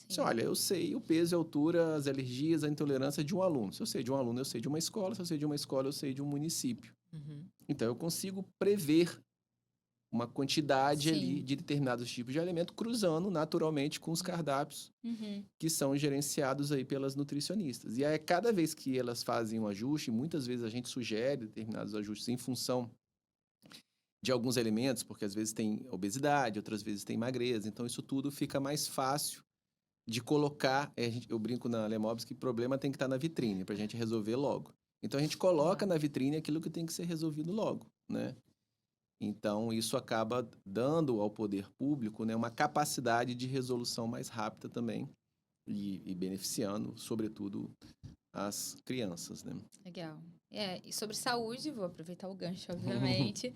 Sim. Olha, eu sei o peso, a altura, as alergias, a intolerância de um aluno. Se eu sei de um aluno, eu sei de uma escola. Se eu sei de uma escola, eu sei de um município. Uhum. Então, eu consigo prever uma quantidade ali Sim. de determinados tipos de alimento, cruzando naturalmente com os cardápios Uhum. que são gerenciados aí pelas nutricionistas. E aí, cada vez que elas fazem um ajuste, muitas vezes a gente sugere determinados ajustes em função de alguns elementos, porque às vezes tem obesidade, outras vezes tem magreza. Então, isso tudo fica mais fácil de colocar. Eu brinco na Lemobs que o problema tem que estar na vitrine, para a gente resolver logo. Então, a gente coloca na vitrine aquilo que tem que ser resolvido logo, né? Então, isso acaba dando ao poder público, né, uma capacidade de resolução mais rápida também e beneficiando, sobretudo, as crianças, né? Legal. E sobre saúde, vou aproveitar o gancho, obviamente.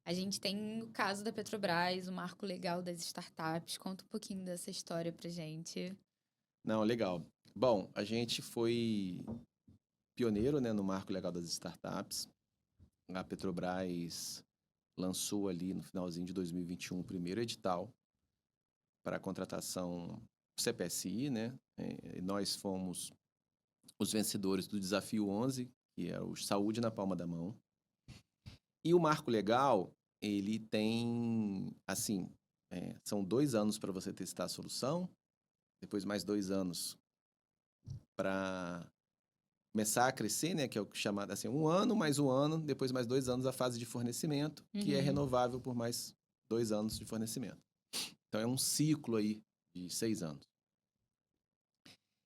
A gente tem o caso da Petrobras, o marco legal das startups. Conta um pouquinho dessa história pra gente. Não, legal. Bom, a gente foi pioneiro, né, no marco legal das startups. A Petrobras lançou ali no finalzinho de 2021 o primeiro edital para a contratação CPSI, né? E nós fomos os vencedores do Desafio 11, que é o Saúde na Palma da Mão. E o marco legal, ele tem, assim, são 2 anos para você testar a solução, depois mais 2 anos para começar a crescer, né? Que é o chamado assim, 1 ano, mais 1 ano, depois mais 2 anos a fase de fornecimento, que é renovável por mais 2 anos de fornecimento. Então, é um ciclo aí de 6 anos.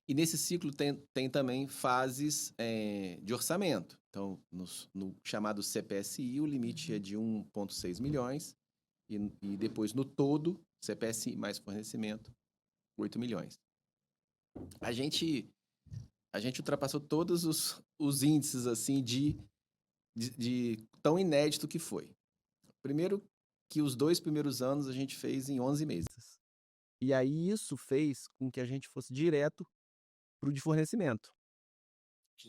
E nesse ciclo tem também fases de orçamento. Então, no chamado CPSI, o limite é de 1,6 milhões. E depois, no todo, CPSI mais fornecimento, 8 milhões. A gente ultrapassou todos os índices, assim, de tão inédito que foi. Primeiro, que os 2 primeiros anos a gente fez em 11 meses. E aí, isso fez com que a gente fosse direto para o de fornecimento.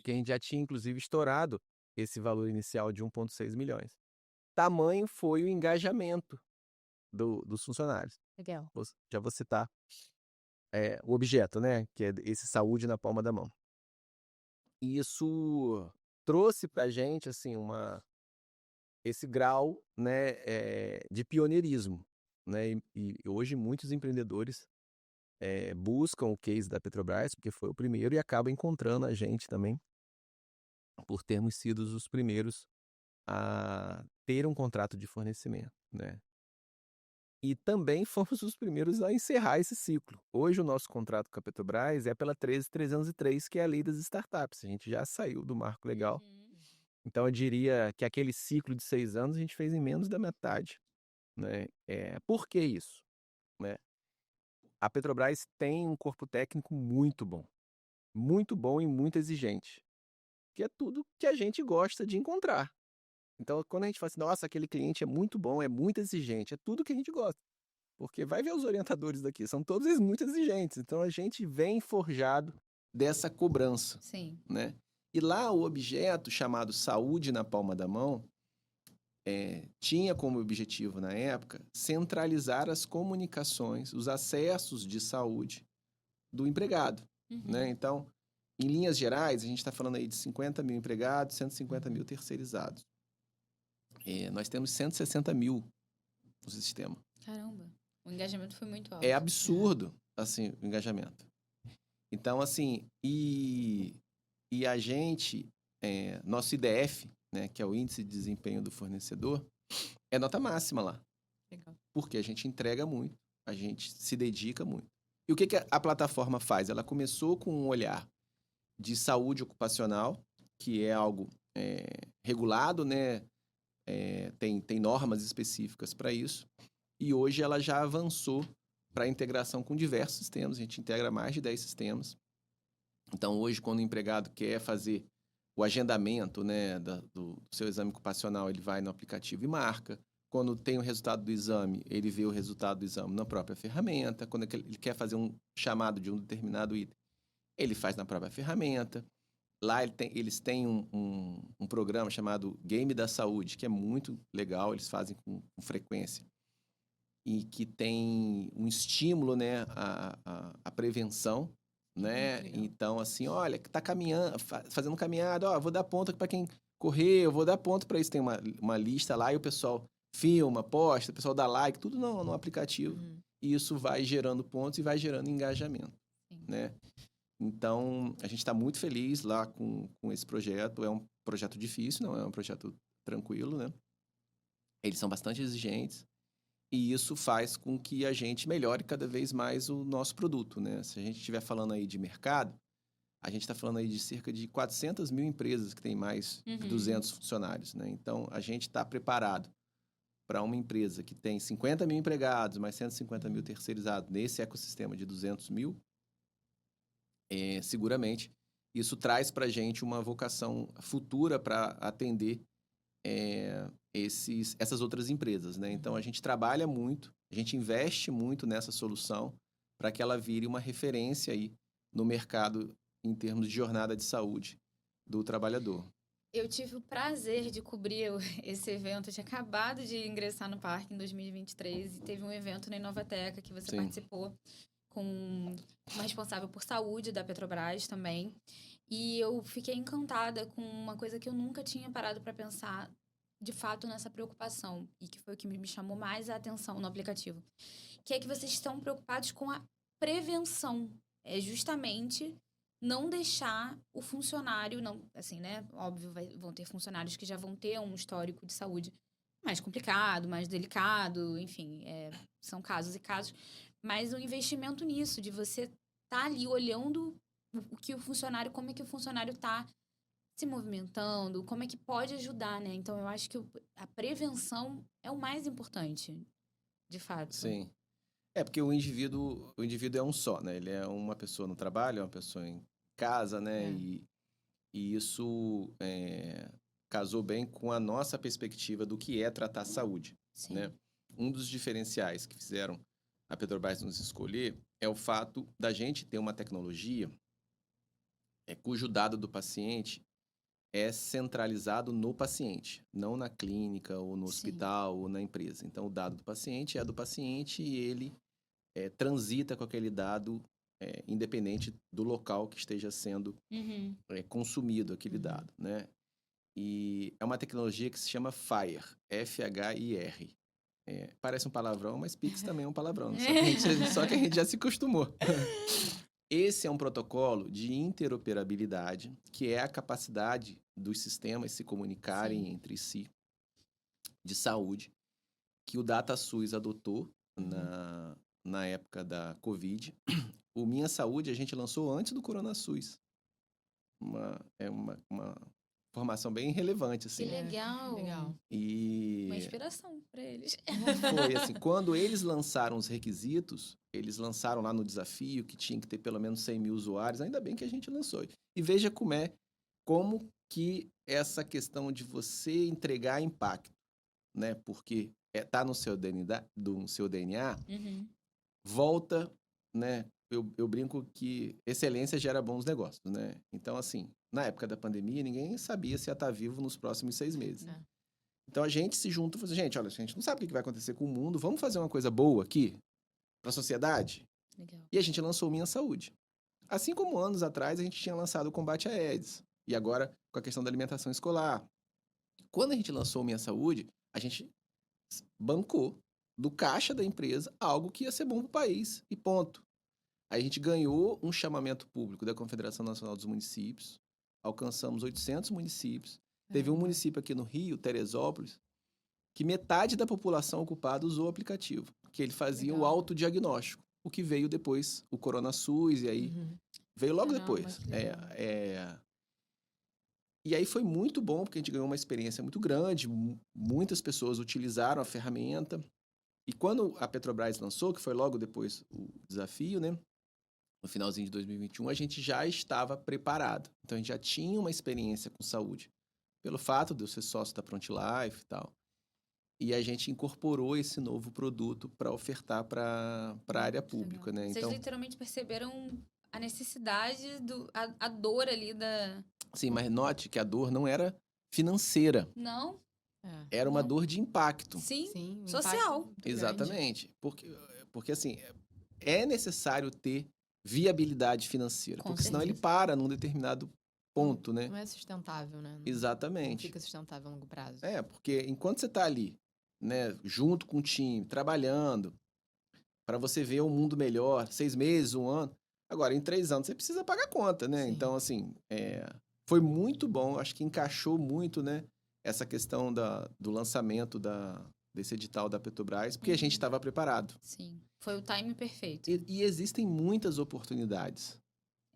Que a gente já tinha, inclusive, estourado esse valor inicial de 1,6 milhões. Tamanho foi o engajamento dos funcionários. Legal. Já vou citar o objeto, né? Que é esse saúde na palma da mão. E isso trouxe para a gente, assim, esse grau, né, de pioneirismo, né? E hoje muitos empreendedores buscam o case da Petrobras, porque foi o primeiro, e acabam encontrando a gente também, por termos sido os primeiros a ter um contrato de fornecimento, né? E também fomos os primeiros a encerrar esse ciclo. Hoje o nosso contrato com a Petrobras é pela 13303, que é a lei das startups. A gente já saiu do marco legal. Uhum. Então eu diria que aquele ciclo de 6 anos a gente fez em menos da metade, né? Por que isso, né? A Petrobras tem um corpo técnico muito bom e muito exigente, que é tudo que a gente gosta de encontrar. Então, quando a gente fala assim, nossa, aquele cliente é muito bom, é muito exigente, é tudo que a gente gosta. Porque vai ver os orientadores daqui, são todos eles muito exigentes. Então, a gente vem forjado dessa cobrança, Sim. né? E lá o objeto chamado saúde na palma da mão tinha como objetivo, na época, centralizar as comunicações, os acessos de saúde do empregado, Uhum. né? Então, em linhas gerais, a gente está falando aí de 50 mil empregados, 150 mil terceirizados. Nós temos 160 mil no sistema. Caramba. O engajamento foi muito alto. É absurdo, assim, o engajamento. Então, assim, e a gente, nosso IDF, né, que é o Índice de Desempenho do Fornecedor, é nota máxima lá. Legal. Porque a gente entrega muito, a gente se dedica muito. E o que a plataforma faz? Ela começou com um olhar de saúde ocupacional, que é algo regulado, né? Tem normas específicas para isso. E hoje ela já avançou para a integração com diversos sistemas. A gente integra mais de 10 sistemas. Então, hoje, quando o empregado quer fazer o agendamento, né, do seu exame ocupacional, ele vai no aplicativo e marca. Quando tem o resultado do exame, ele vê o resultado do exame na própria ferramenta. Quando ele quer fazer um chamado de um determinado item, ele faz na própria ferramenta. Lá eles têm um programa chamado Game da Saúde, que é muito legal, eles fazem com frequência. E que tem um estímulo, né, à prevenção, né? Então, assim, olha, que tá caminhando, fazendo caminhada, ó, vou dar ponto para quem correr, eu vou dar ponto para isso. Tem uma lista lá e o pessoal filma, posta, o pessoal dá like, tudo no aplicativo. Uhum. E isso vai gerando pontos e vai gerando engajamento, Sim. né? Então, a gente está muito feliz lá com esse projeto. É um projeto difícil, não é um projeto tranquilo, né? Eles são bastante exigentes. E isso faz com que a gente melhore cada vez mais o nosso produto, né? Se a gente estiver falando aí de mercado, a gente está falando aí de cerca de 400 mil empresas que têm mais de 200 funcionários, né? Então, a gente está preparado para uma empresa que tem 50 mil empregados, mais 150 mil terceirizados nesse ecossistema de 200 mil, seguramente isso traz para a gente uma vocação futura para atender essas outras empresas, né? Então, a gente trabalha muito, a gente investe muito nessa solução para que ela vire uma referência aí no mercado em termos de jornada de saúde do trabalhador. Eu tive o prazer de cobrir esse evento. Eu tinha acabado de ingressar no parque em 2023 e teve um evento na Inovateca que você participou com uma responsável por saúde da Petrobras também. E eu fiquei encantada com uma coisa que eu nunca tinha parado para pensar de fato nessa preocupação, e que foi o que me chamou mais a atenção no aplicativo, que é que vocês estão preocupados com a prevenção. É justamente não deixar o funcionário, não, assim, né? Óbvio, vão ter funcionários que já vão ter um histórico de saúde mais complicado, mais delicado, enfim, são casos e casos. Mas o investimento nisso, de você estar ali olhando o que o funcionário, como é que o funcionário está se movimentando, como é que pode ajudar, né? Então, eu acho que a prevenção é o mais importante, de fato. Sim. Porque o indivíduo é um só, né? Ele é uma pessoa no trabalho, é uma pessoa em casa, né? E isso casou bem com a nossa perspectiva do que é tratar saúde, Sim. né? Um dos diferenciais que fizeram a Petrobras nos escolher é o fato da gente ter uma tecnologia cujo dado do paciente é centralizado no paciente, não na clínica ou no hospital ou na empresa. Então, o dado do paciente é do paciente e ele transita com aquele dado independente do local que esteja sendo consumido aquele dado, né? E é uma tecnologia que se chama FHIR, F-H-I-R. Parece um palavrão, mas Pix também é um palavrão. Só que a gente já se acostumou. Esse é um protocolo de interoperabilidade, que é a capacidade dos sistemas se comunicarem entre si, de saúde, que o DataSUS adotou na época da Covid. O Minha Saúde a gente lançou antes do CoronaSUS. Uma formação bem relevante, assim. Que legal. Legal. E Uma inspiração para eles. foi assim, quando eles lançaram os requisitos, eles lançaram lá no desafio que tinha que ter pelo menos 100 mil usuários, ainda bem que a gente lançou. E veja como que essa questão de você entregar impacto, né? Porque tá no seu DNA, Uhum. volta, né? Eu brinco que excelência gera bons negócios, né? Então, assim, na época da pandemia, ninguém sabia se ia estar vivo nos próximos 6 meses. É. Então, a gente se junta e fala, gente, olha, a gente não sabe o que vai acontecer com o mundo, vamos fazer uma coisa boa aqui para a sociedade? Legal. E a gente lançou o Minha Saúde. Assim como anos atrás, a gente tinha lançado o Combate à AIDS. E agora, com a questão da alimentação escolar. Quando a gente lançou o Minha Saúde, a gente bancou do caixa da empresa algo que ia ser bom para o país. E ponto. A gente ganhou um chamamento público da Confederação Nacional dos Municípios. Alcançamos 800 municípios. Teve um município aqui no Rio, Teresópolis, que metade da população ocupada usou o aplicativo. Que ele fazia o autodiagnóstico. O que veio depois, o CoronaSUS, e aí veio logo Caramba, depois. que legal. E aí foi muito bom, porque a gente ganhou uma experiência muito grande, muitas pessoas utilizaram a ferramenta. E quando a Petrobras lançou, que foi logo depois o desafio, né? No finalzinho de 2021, a gente já estava preparado. Então, a gente já tinha uma experiência com saúde, pelo fato de eu ser sócio da ProntLife e tal. E a gente incorporou esse novo produto para ofertar para a área pública, né? Vocês Então, literalmente perceberam a necessidade, a dor ali da... sim, mas note que a dor não era financeira, Não? era uma Não. dor de impacto. Sim. Sim, um Social. impacto muito grande. Exatamente. Porque assim, é necessário ter viabilidade financeira, Com porque senão ele certeza. para num determinado ponto, né? Não é sustentável, né? Não Exatamente. fica sustentável a longo prazo. Porque enquanto você está ali, né, junto com o time, trabalhando, para você ver um mundo melhor, 6 meses, 1 ano. Agora, em 3 anos, você precisa pagar conta, né? Sim. Então, assim, foi muito bom, acho que encaixou muito, né, essa questão do lançamento desse edital da Petrobras, porque a gente estava preparado. Sim. Foi o time perfeito. E existem muitas oportunidades.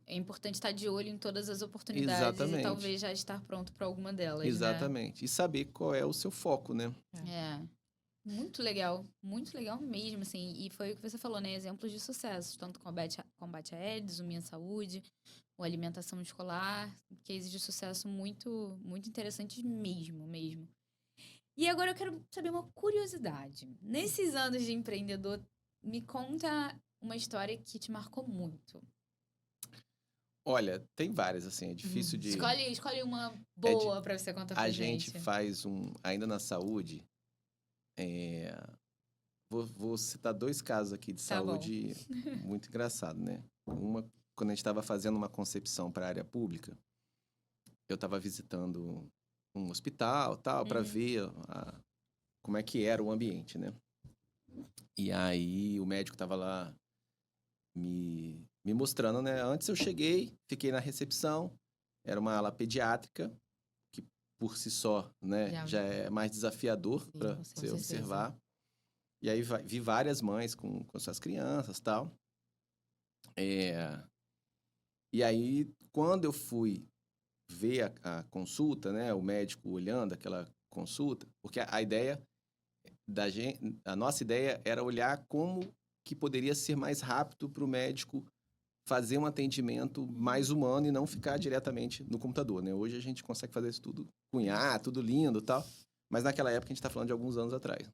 É importante estar de olho em todas as oportunidades Exatamente. e talvez já estar pronto para alguma delas, Exatamente. E saber qual é o seu foco, né? né? Muito legal mesmo, assim. E foi o que você falou, né? Exemplos de sucesso, tanto combate à AIDS, o Minha Saúde, o alimentação escolar, cases de sucesso muito, muito interessantes mesmo. E agora eu quero saber uma curiosidade. Nesses anos de empreendedor, me conta uma história que te marcou muito. Olha, tem várias, assim, é difícil de... Escolhe uma boa pra você contar pra A gente. gente faz ainda na saúde, vou citar 2 casos aqui de Tá bom. saúde muito engraçado, né? Uma, quando a gente estava fazendo uma concepção para a área pública, eu estava visitando um hospital, tal, para ver como é que era o ambiente, né? E aí o médico estava lá me mostrando, né? Antes eu cheguei, fiquei na recepção, era uma ala pediátrica, que por si só, né, já é mais desafiador para com você certeza. observar. E aí vi várias mães com suas crianças, tal. E aí, quando eu fui ver a consulta, né, o médico olhando aquela consulta, porque a ideia da gente, a nossa ideia era olhar como que poderia ser mais rápido para o médico fazer um atendimento mais humano e não ficar diretamente no computador, né? Hoje a gente consegue fazer isso tudo com IA, tudo lindo e tal, mas naquela época a gente está falando de alguns anos atrás.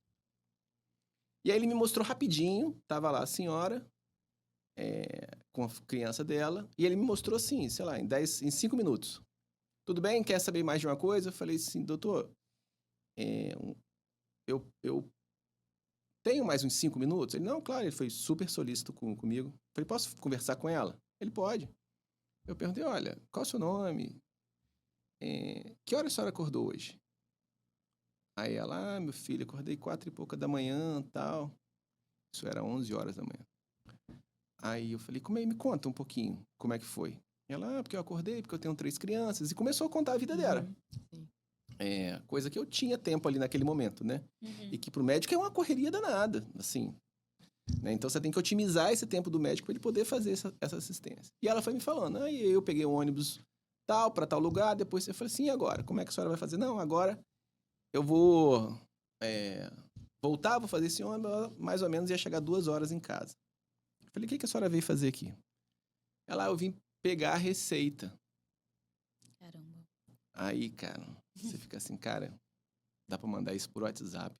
E aí ele me mostrou rapidinho, tava lá a senhora, com a criança dela, e ele me mostrou assim, sei lá, em 5 minutos. Tudo bem? Quer saber mais de uma coisa? Eu falei assim, doutor, eu tenho mais uns 5 minutos? Ele, não, claro, ele foi super solícito comigo. Eu falei, posso conversar com ela? Ele, pode. Eu perguntei, olha, qual é o seu nome? Que hora a senhora acordou hoje? Aí ela, meu filho, acordei 4 e pouca da manhã, tal. Isso era 11 horas da manhã. Aí eu falei, me conta um pouquinho, como é que foi? Ela, porque eu acordei, porque eu tenho 3 crianças. E começou a contar a vida dela. Sim. Coisa que eu tinha tempo ali naquele momento, né? Uhum. E que pro médico é uma correria danada, assim. Né? Então você tem que otimizar esse tempo do médico para ele poder fazer essa assistência. E ela foi me falando, aí eu peguei o ônibus tal, para tal lugar, depois eu falei assim, e agora? Como é que a senhora vai fazer? Não, agora eu vou voltar, vou fazer esse ônibus, mais ou menos ia chegar 2 horas em casa. Eu falei, o que a senhora veio fazer aqui? Ela, eu vim pegar a receita. Caramba. Aí, cara, você fica assim, cara, dá para mandar isso por WhatsApp.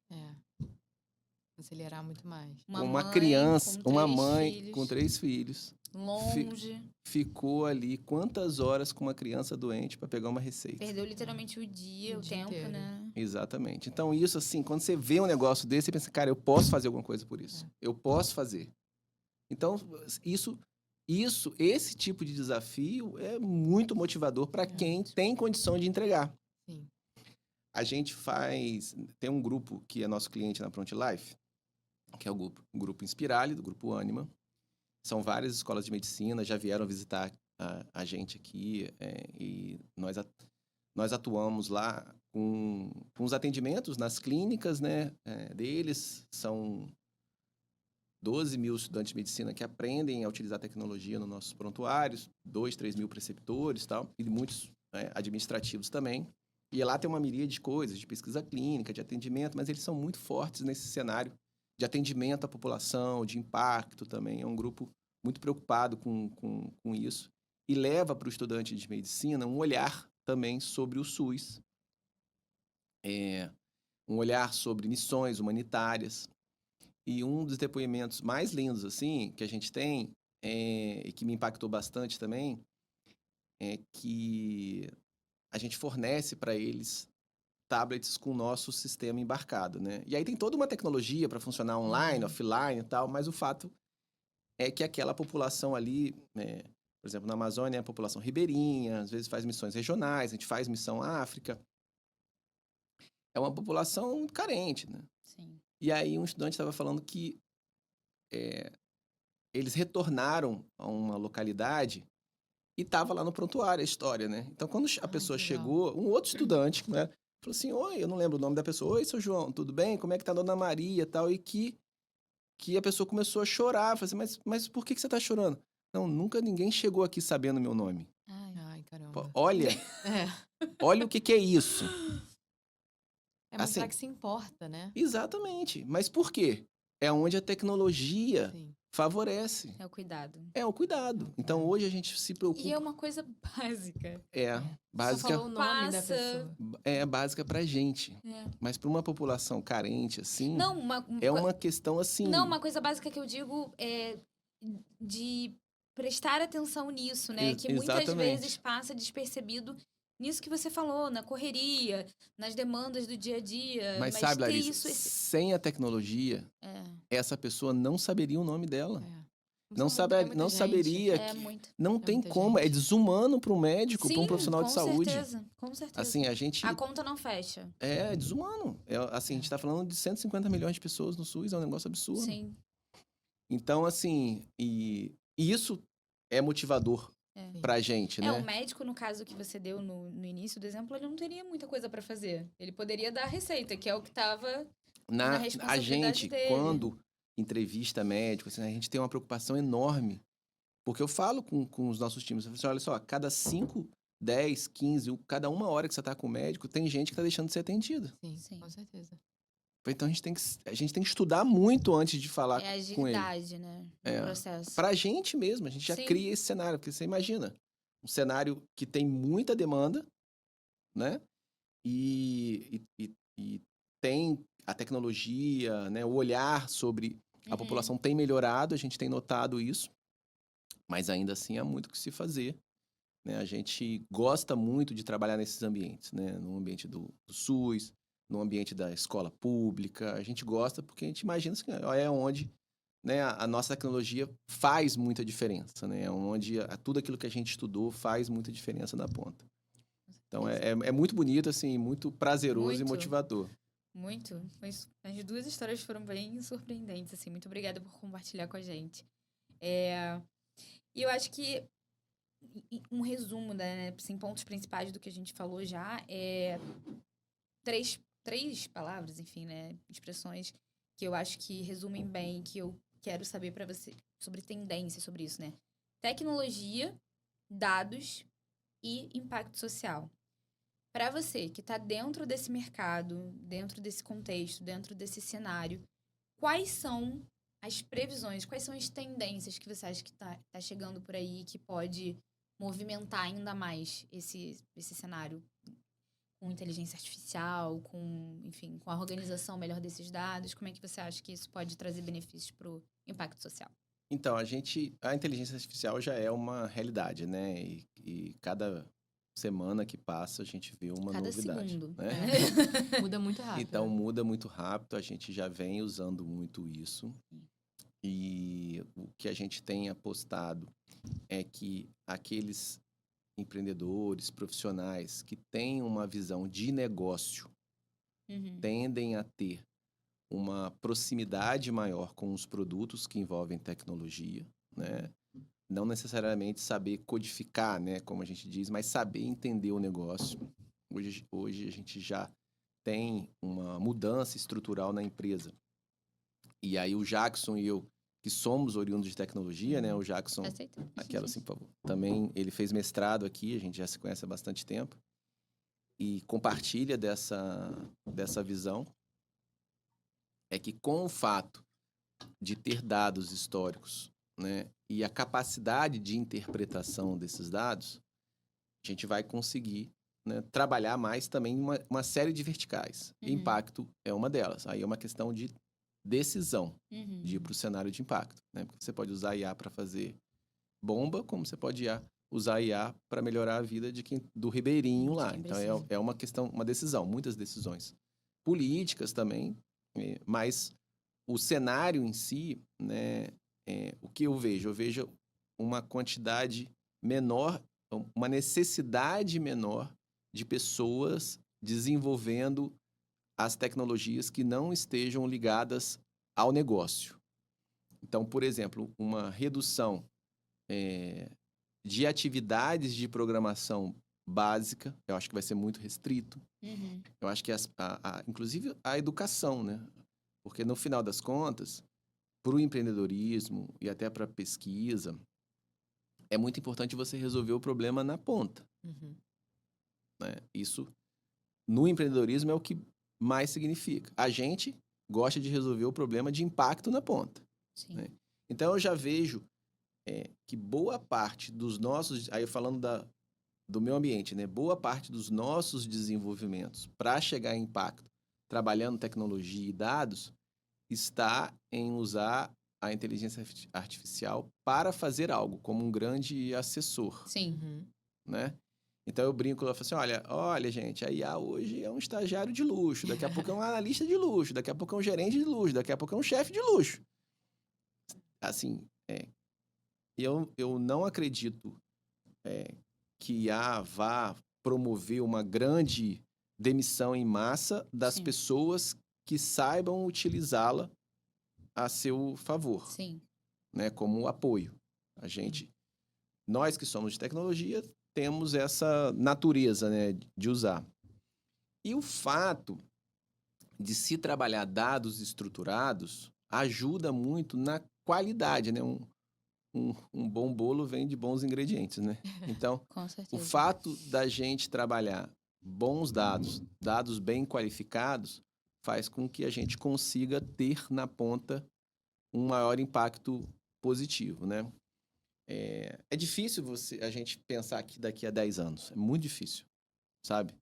Acelerar muito mais. Uma mãe criança, com uma 3 mãe filhos, com 3 filhos. longe, Ficou ali quantas horas com uma criança doente para pegar uma receita? perdeu literalmente o dia, O o dia tempo, inteiro. né? Exatamente. Então, isso assim, quando você vê um negócio desse, você pensa, cara, eu posso fazer alguma coisa por isso. Eu posso fazer. Então, esse tipo de desafio é muito motivador para quem tem condição de entregar. Sim. A gente tem um grupo que é nosso cliente na Front Life, que é o grupo Inspirale, do grupo Anima. São várias escolas de medicina, já vieram visitar a gente aqui, e nós atuamos lá com os atendimentos nas clínicas, né, deles. São 12 mil estudantes de medicina que aprendem a utilizar tecnologia nos nossos prontuários, 2, 3 mil preceptores, tal, e muitos administrativos também. E lá tem uma miríade de coisas, de pesquisa clínica, de atendimento, mas eles são muito fortes nesse cenário de atendimento à população, de impacto também. É um grupo muito preocupado com isso e leva para o estudante de medicina um olhar também sobre o SUS, um olhar sobre missões humanitárias. E um dos depoimentos mais lindos assim que a gente tem, e que me impactou bastante também, é que a gente fornece para eles tablets com o nosso sistema embarcado, né? E aí tem toda uma tecnologia para funcionar online, offline e tal, mas o fato é que aquela população ali, por exemplo, na Amazônia, é a população ribeirinha, às vezes faz missões regionais, a gente faz missão África. É uma população carente, né? Sim. E aí um estudante estava falando que eles retornaram a uma localidade e estava lá no prontuário a história, né? Então, quando a pessoa que legal. chegou, um outro estudante, né, falou assim, oi, eu não lembro o nome da pessoa, oi, seu João, tudo bem? Como é que tá a Dona Maria e tal? E que a pessoa começou a chorar, falou assim, mas por que você tá chorando? Não, nunca ninguém chegou aqui sabendo meu nome. Ai, caramba. Olha, olha o que é isso. É mostrar Assim, que se importa, né? Exatamente. Mas por quê? É onde a tecnologia favorece. É o cuidado. É o cuidado. Então, hoje a gente se preocupa... E é uma coisa básica. Básica. Só falou o nome da pessoa. É básica pra gente. Mas para uma população carente, assim... Não, é uma questão, assim... Não, uma coisa básica que eu digo é de prestar atenção nisso, né? Que muitas Exatamente. vezes passa despercebido nisso que você falou, na correria, nas demandas do dia a dia. Mas sabe, ter Larissa, sem a tecnologia, essa pessoa não saberia o nome dela. Não saberia que... Não tem como. Gente. É desumano para um médico, para um profissional de saúde. Com certeza. Assim, A conta não fecha. É desumano. Assim, a gente está falando de 150 milhões de pessoas no SUS, é um negócio absurdo. Sim. Então, assim, e isso é motivador pra gente, né? O médico, no caso que você deu no início do exemplo, ele não teria muita coisa para fazer. Ele poderia dar a receita, que é o que estava na responsabilidade a gente, dele. quando entrevista médico, assim, a gente tem uma preocupação enorme. Porque eu falo com os nossos times, eu falo assim, olha só, cada 5, 10, 15, cada 1 hora que você tá com o médico, tem gente que tá deixando de ser atendida. Sim, com certeza. Então a gente tem que estudar muito antes de falar com ele. Agilidade, né? No processo. Pra gente mesmo, a gente já cria esse cenário, porque você imagina, um cenário que tem muita demanda, né? E tem a tecnologia, né? O olhar sobre a população tem melhorado, a gente tem notado isso, mas ainda assim há muito que se fazer. Né? A gente gosta muito de trabalhar nesses ambientes, né? No ambiente do SUS, no ambiente da escola pública. A gente gosta porque a gente imagina que é onde, né, a nossa tecnologia faz muita diferença, né? Onde tudo aquilo que a gente estudou faz muita diferença na ponta. Então, é muito bonito, assim, muito prazeroso e motivador. Muito. As duas histórias foram bem surpreendentes, assim. Muito obrigada por compartilhar com a gente. E eu acho que um resumo, né, assim, pontos principais do que a gente falou já é três palavras, enfim, né, expressões que eu acho que resumem bem, que eu quero saber para você sobre tendência sobre isso, né? Tecnologia, dados e impacto social. Para você que está dentro desse mercado, dentro desse contexto, dentro desse cenário, quais são as previsões, quais são as tendências que você acha que está chegando por aí que pode movimentar ainda mais esse cenário com inteligência artificial, enfim, com a organização melhor desses dados? Como é que você acha que isso pode trazer benefícios para o impacto social? Então, a inteligência artificial já é uma realidade, né? E cada semana que passa a gente vê uma Cada novidade, segundo, né? Muda muito rápido. Então, né? muda muito rápido, a gente já vem usando muito isso. E o que a gente tem apostado é que aqueles empreendedores, profissionais que têm uma visão de negócio tendem a ter uma proximidade maior com os produtos que envolvem tecnologia, né? Não necessariamente saber codificar, né, como a gente diz, mas saber entender o negócio. Hoje a gente já tem uma mudança estrutural na empresa. E aí o Jackson e eu, que somos oriundos de tecnologia, né? O Jackson, Aceita? aquela assim, por favor. Também ele fez mestrado aqui, a gente já se conhece há bastante tempo. E compartilha dessa visão. É que com o fato de ter dados históricos, né, e a capacidade de interpretação desses dados, a gente vai conseguir, né, trabalhar mais também uma série de verticais. Impacto é uma delas. Aí é uma questão de decisão de ir para o cenário de impacto, né? Porque você pode usar IA para fazer bomba, como você pode usar IA para melhorar a vida do ribeirinho lá. Então é uma questão, uma decisão, muitas decisões políticas também, mas o cenário em si, né, o que eu vejo uma quantidade menor, uma necessidade menor de pessoas desenvolvendo as tecnologias que não estejam ligadas ao negócio. Então, por exemplo, uma redução de atividades de programação básica, eu acho que vai ser muito restrito. Eu acho que, inclusive, a educação, né? Porque, no final das contas, para o empreendedorismo e até para a pesquisa, é muito importante você resolver o problema na ponta. Né? Isso, no empreendedorismo, é o que mais significa. A gente gosta de resolver o problema de impacto na ponta. Né? Então, eu já vejo que boa parte dos nossos... Aí, falando do meu ambiente, né? Boa parte dos nossos desenvolvimentos para chegar em impacto, trabalhando tecnologia e dados, está em usar a inteligência artificial para fazer algo, como um grande assessor. Sim. Né? Então, eu brinco, eu falo assim, olha, gente, a IA hoje é um estagiário de luxo, daqui a pouco é um analista de luxo, daqui a pouco é um gerente de luxo, daqui a pouco é um chefe de luxo. Assim, eu não acredito que IA vá promover uma grande demissão em massa das pessoas que saibam utilizá-la a seu favor. Né, como apoio. Nós que somos de tecnologia, temos essa natureza, né, de usar. E o fato de se trabalhar dados estruturados ajuda muito na qualidade, né? Um bom bolo vem de bons ingredientes, né? Então, o fato da gente trabalhar bons dados bem qualificados, faz com que a gente consiga ter na ponta um maior impacto positivo, né? É difícil a gente pensar que daqui a 10 anos. É muito difícil, sabe?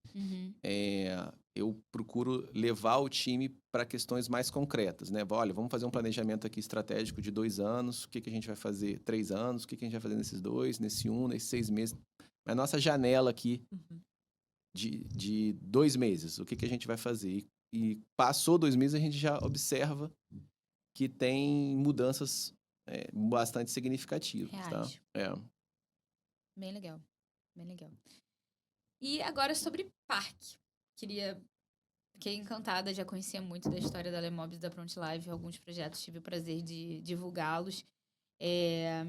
Eu procuro levar o time para questões mais concretas, né? Olha, vamos fazer um planejamento aqui estratégico de 2 anos. O que a gente vai fazer 3 anos? O que a gente vai fazer nesses 2, nesse 1, nesses 6 meses? A nossa janela aqui de 2 meses. O que a gente vai fazer? E passou 2 meses, a gente já observa que tem mudanças bastante significativas. Reais. Tá? Bem legal. Bem legal. E agora sobre parque. Queria Fiquei encantada, já conhecia muito da história da Lemobs e da Pront Live, alguns projetos tive o prazer de divulgá-los. É,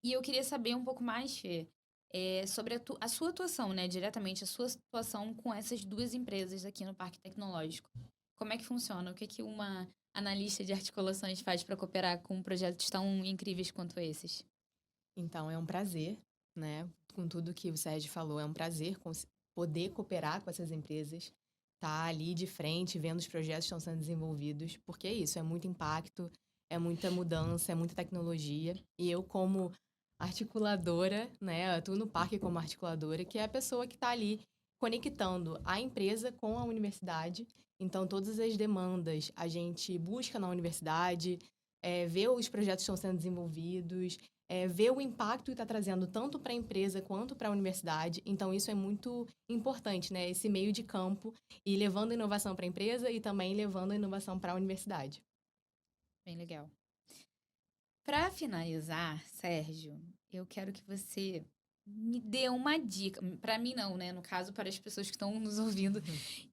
E eu queria saber um pouco mais, Fê, sobre a sua atuação, né? Diretamente, a sua atuação com essas duas empresas aqui no Parque Tecnológico. Como é que funciona? O que que uma analista de articulações faz para cooperar com projetos tão incríveis quanto esses? Então, é um prazer, né? Com tudo que o Sérgio falou, é um prazer poder cooperar com essas empresas, estar ali de frente, vendo os projetos que estão sendo desenvolvidos, porque é isso, é muito impacto, é muita mudança, é muita tecnologia. E eu, como articuladora, né? Eu atuo no parque como articuladora, que é a pessoa que está ali conectando a empresa com a universidade. Então, todas as demandas a gente busca na universidade, vê os projetos que estão sendo desenvolvidos, ver o impacto que está trazendo tanto para a empresa quanto para a universidade. Então, isso é muito importante, né? Esse meio de campo e levando a inovação para a empresa e também levando a inovação para a universidade. Bem legal. Para finalizar, Sérgio, eu quero que você me dê uma dica. Para mim, não, né? No caso, para as pessoas que estão nos ouvindo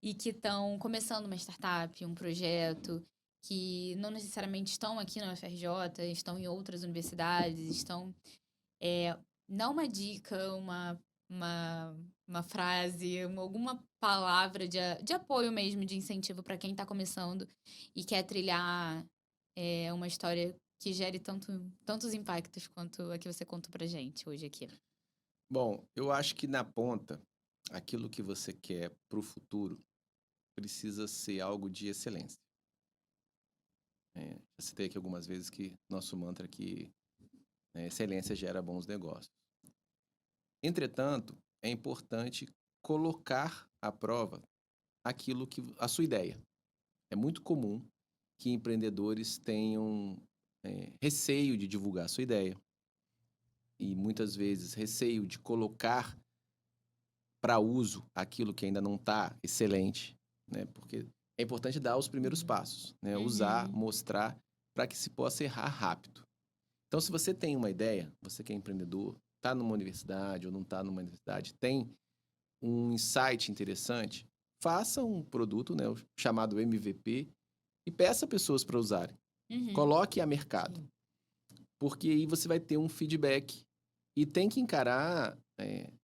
e que estão começando uma startup, um projeto, que não necessariamente estão aqui na UFRJ, estão em outras universidades, estão. Dá uma dica, uma frase, alguma palavra de apoio mesmo, de incentivo para quem está começando e quer trilhar uma história que gere tantos impactos quanto a que você contou pra gente hoje aqui. Bom, eu acho que na ponta, aquilo que você quer para o futuro precisa ser algo de excelência. Já citei aqui algumas vezes que nosso mantra aqui, excelência gera bons negócios. Entretanto, é importante colocar à prova a sua ideia. É muito comum que empreendedores tenham receio de divulgar a sua ideia e muitas vezes receio de colocar para uso aquilo que ainda não está excelente, né? Porque é importante dar os primeiros passos, né? Usar, mostrar, para que se possa errar rápido. Então, se você tem uma ideia, você que é empreendedor, está numa universidade ou não está numa universidade, tem um insight interessante, faça um produto, né, o chamado MVP, e peça pessoas para usarem. Coloque a mercado. Porque aí você vai ter um feedback. E tem que encarar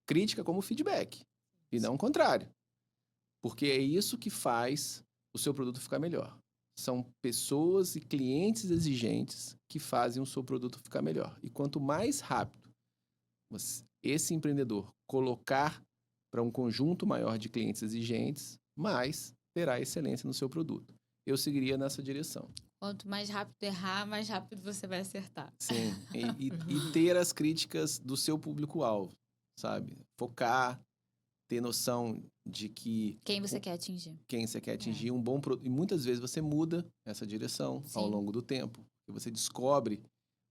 crítica como feedback. E não o contrário. Porque é isso que faz o seu produto ficar melhor. São pessoas e clientes exigentes que fazem o seu produto ficar melhor. E quanto mais rápido esse empreendedor colocar para um conjunto maior de clientes exigentes, mais terá excelência no seu produto. Eu seguiria nessa direção. Quanto mais rápido errar, mais rápido você vai acertar. Sim, e ter as críticas do seu público-alvo, sabe? Focar, ter noção de que... Quem você quer atingir. Quem você quer atingir, um bom produto. E muitas vezes você muda essa direção ao longo do tempo. E você descobre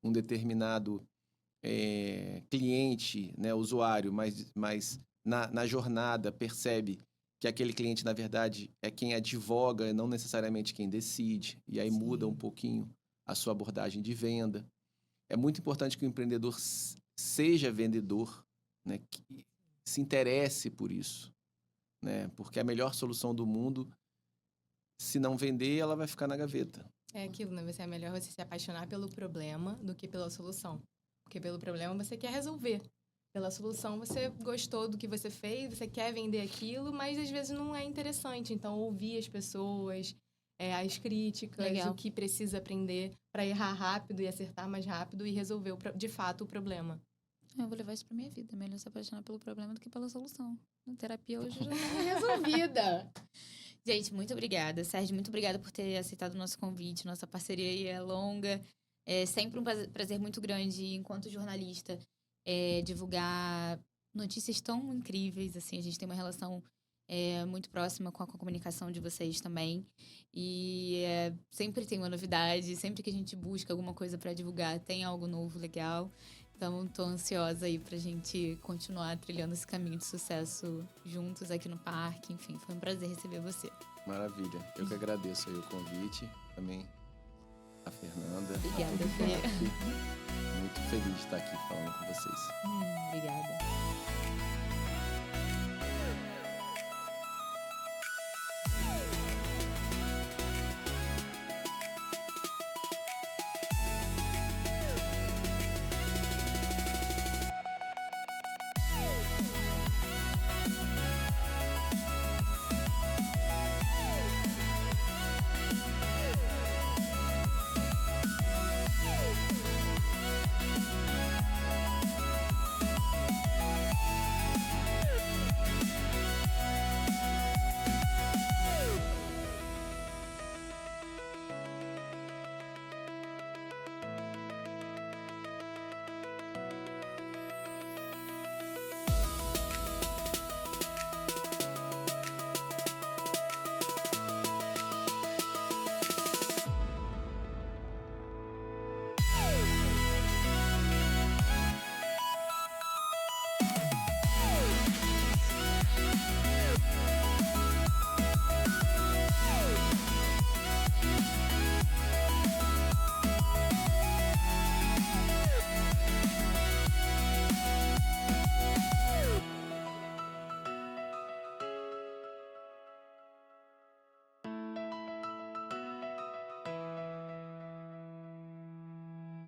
um determinado cliente, né, usuário, mas na jornada percebe que aquele cliente, na verdade, é quem advoga e não necessariamente quem decide. E aí muda um pouquinho a sua abordagem de venda. É muito importante que o empreendedor seja vendedor, né? Que se interesse por isso, né? Porque a melhor solução do mundo, se não vender, ela vai ficar na gaveta. É aquilo, né? É melhor você se apaixonar pelo problema do que pela solução. Porque pelo problema você quer resolver. Pela solução, você gostou do que você fez, você quer vender aquilo, mas às vezes não é interessante. Então, ouvir as pessoas, as críticas, o que precisa aprender para errar rápido e acertar mais rápido e resolver, de fato, o problema. Eu vou levar isso pra minha vida. É melhor se apaixonar pelo problema do que pela solução. Na terapia hoje já tá resolvida. Gente, muito obrigada. Sérgio, muito obrigada por ter aceitado o nosso convite. Nossa parceria aí é longa. É sempre um prazer muito grande, enquanto jornalista, divulgar notícias tão incríveis, assim, a gente tem uma relação muito próxima com a comunicação de vocês também, e sempre tem uma novidade, sempre que a gente busca alguma coisa para divulgar, tem algo novo, legal, então tô ansiosa aí pra gente continuar trilhando esse caminho de sucesso juntos aqui no parque, enfim, foi um prazer receber você. Maravilha, eu que agradeço aí o convite, também a Fernanda. Obrigada, Fê. Muito feliz de estar aqui falando com vocês. Obrigada.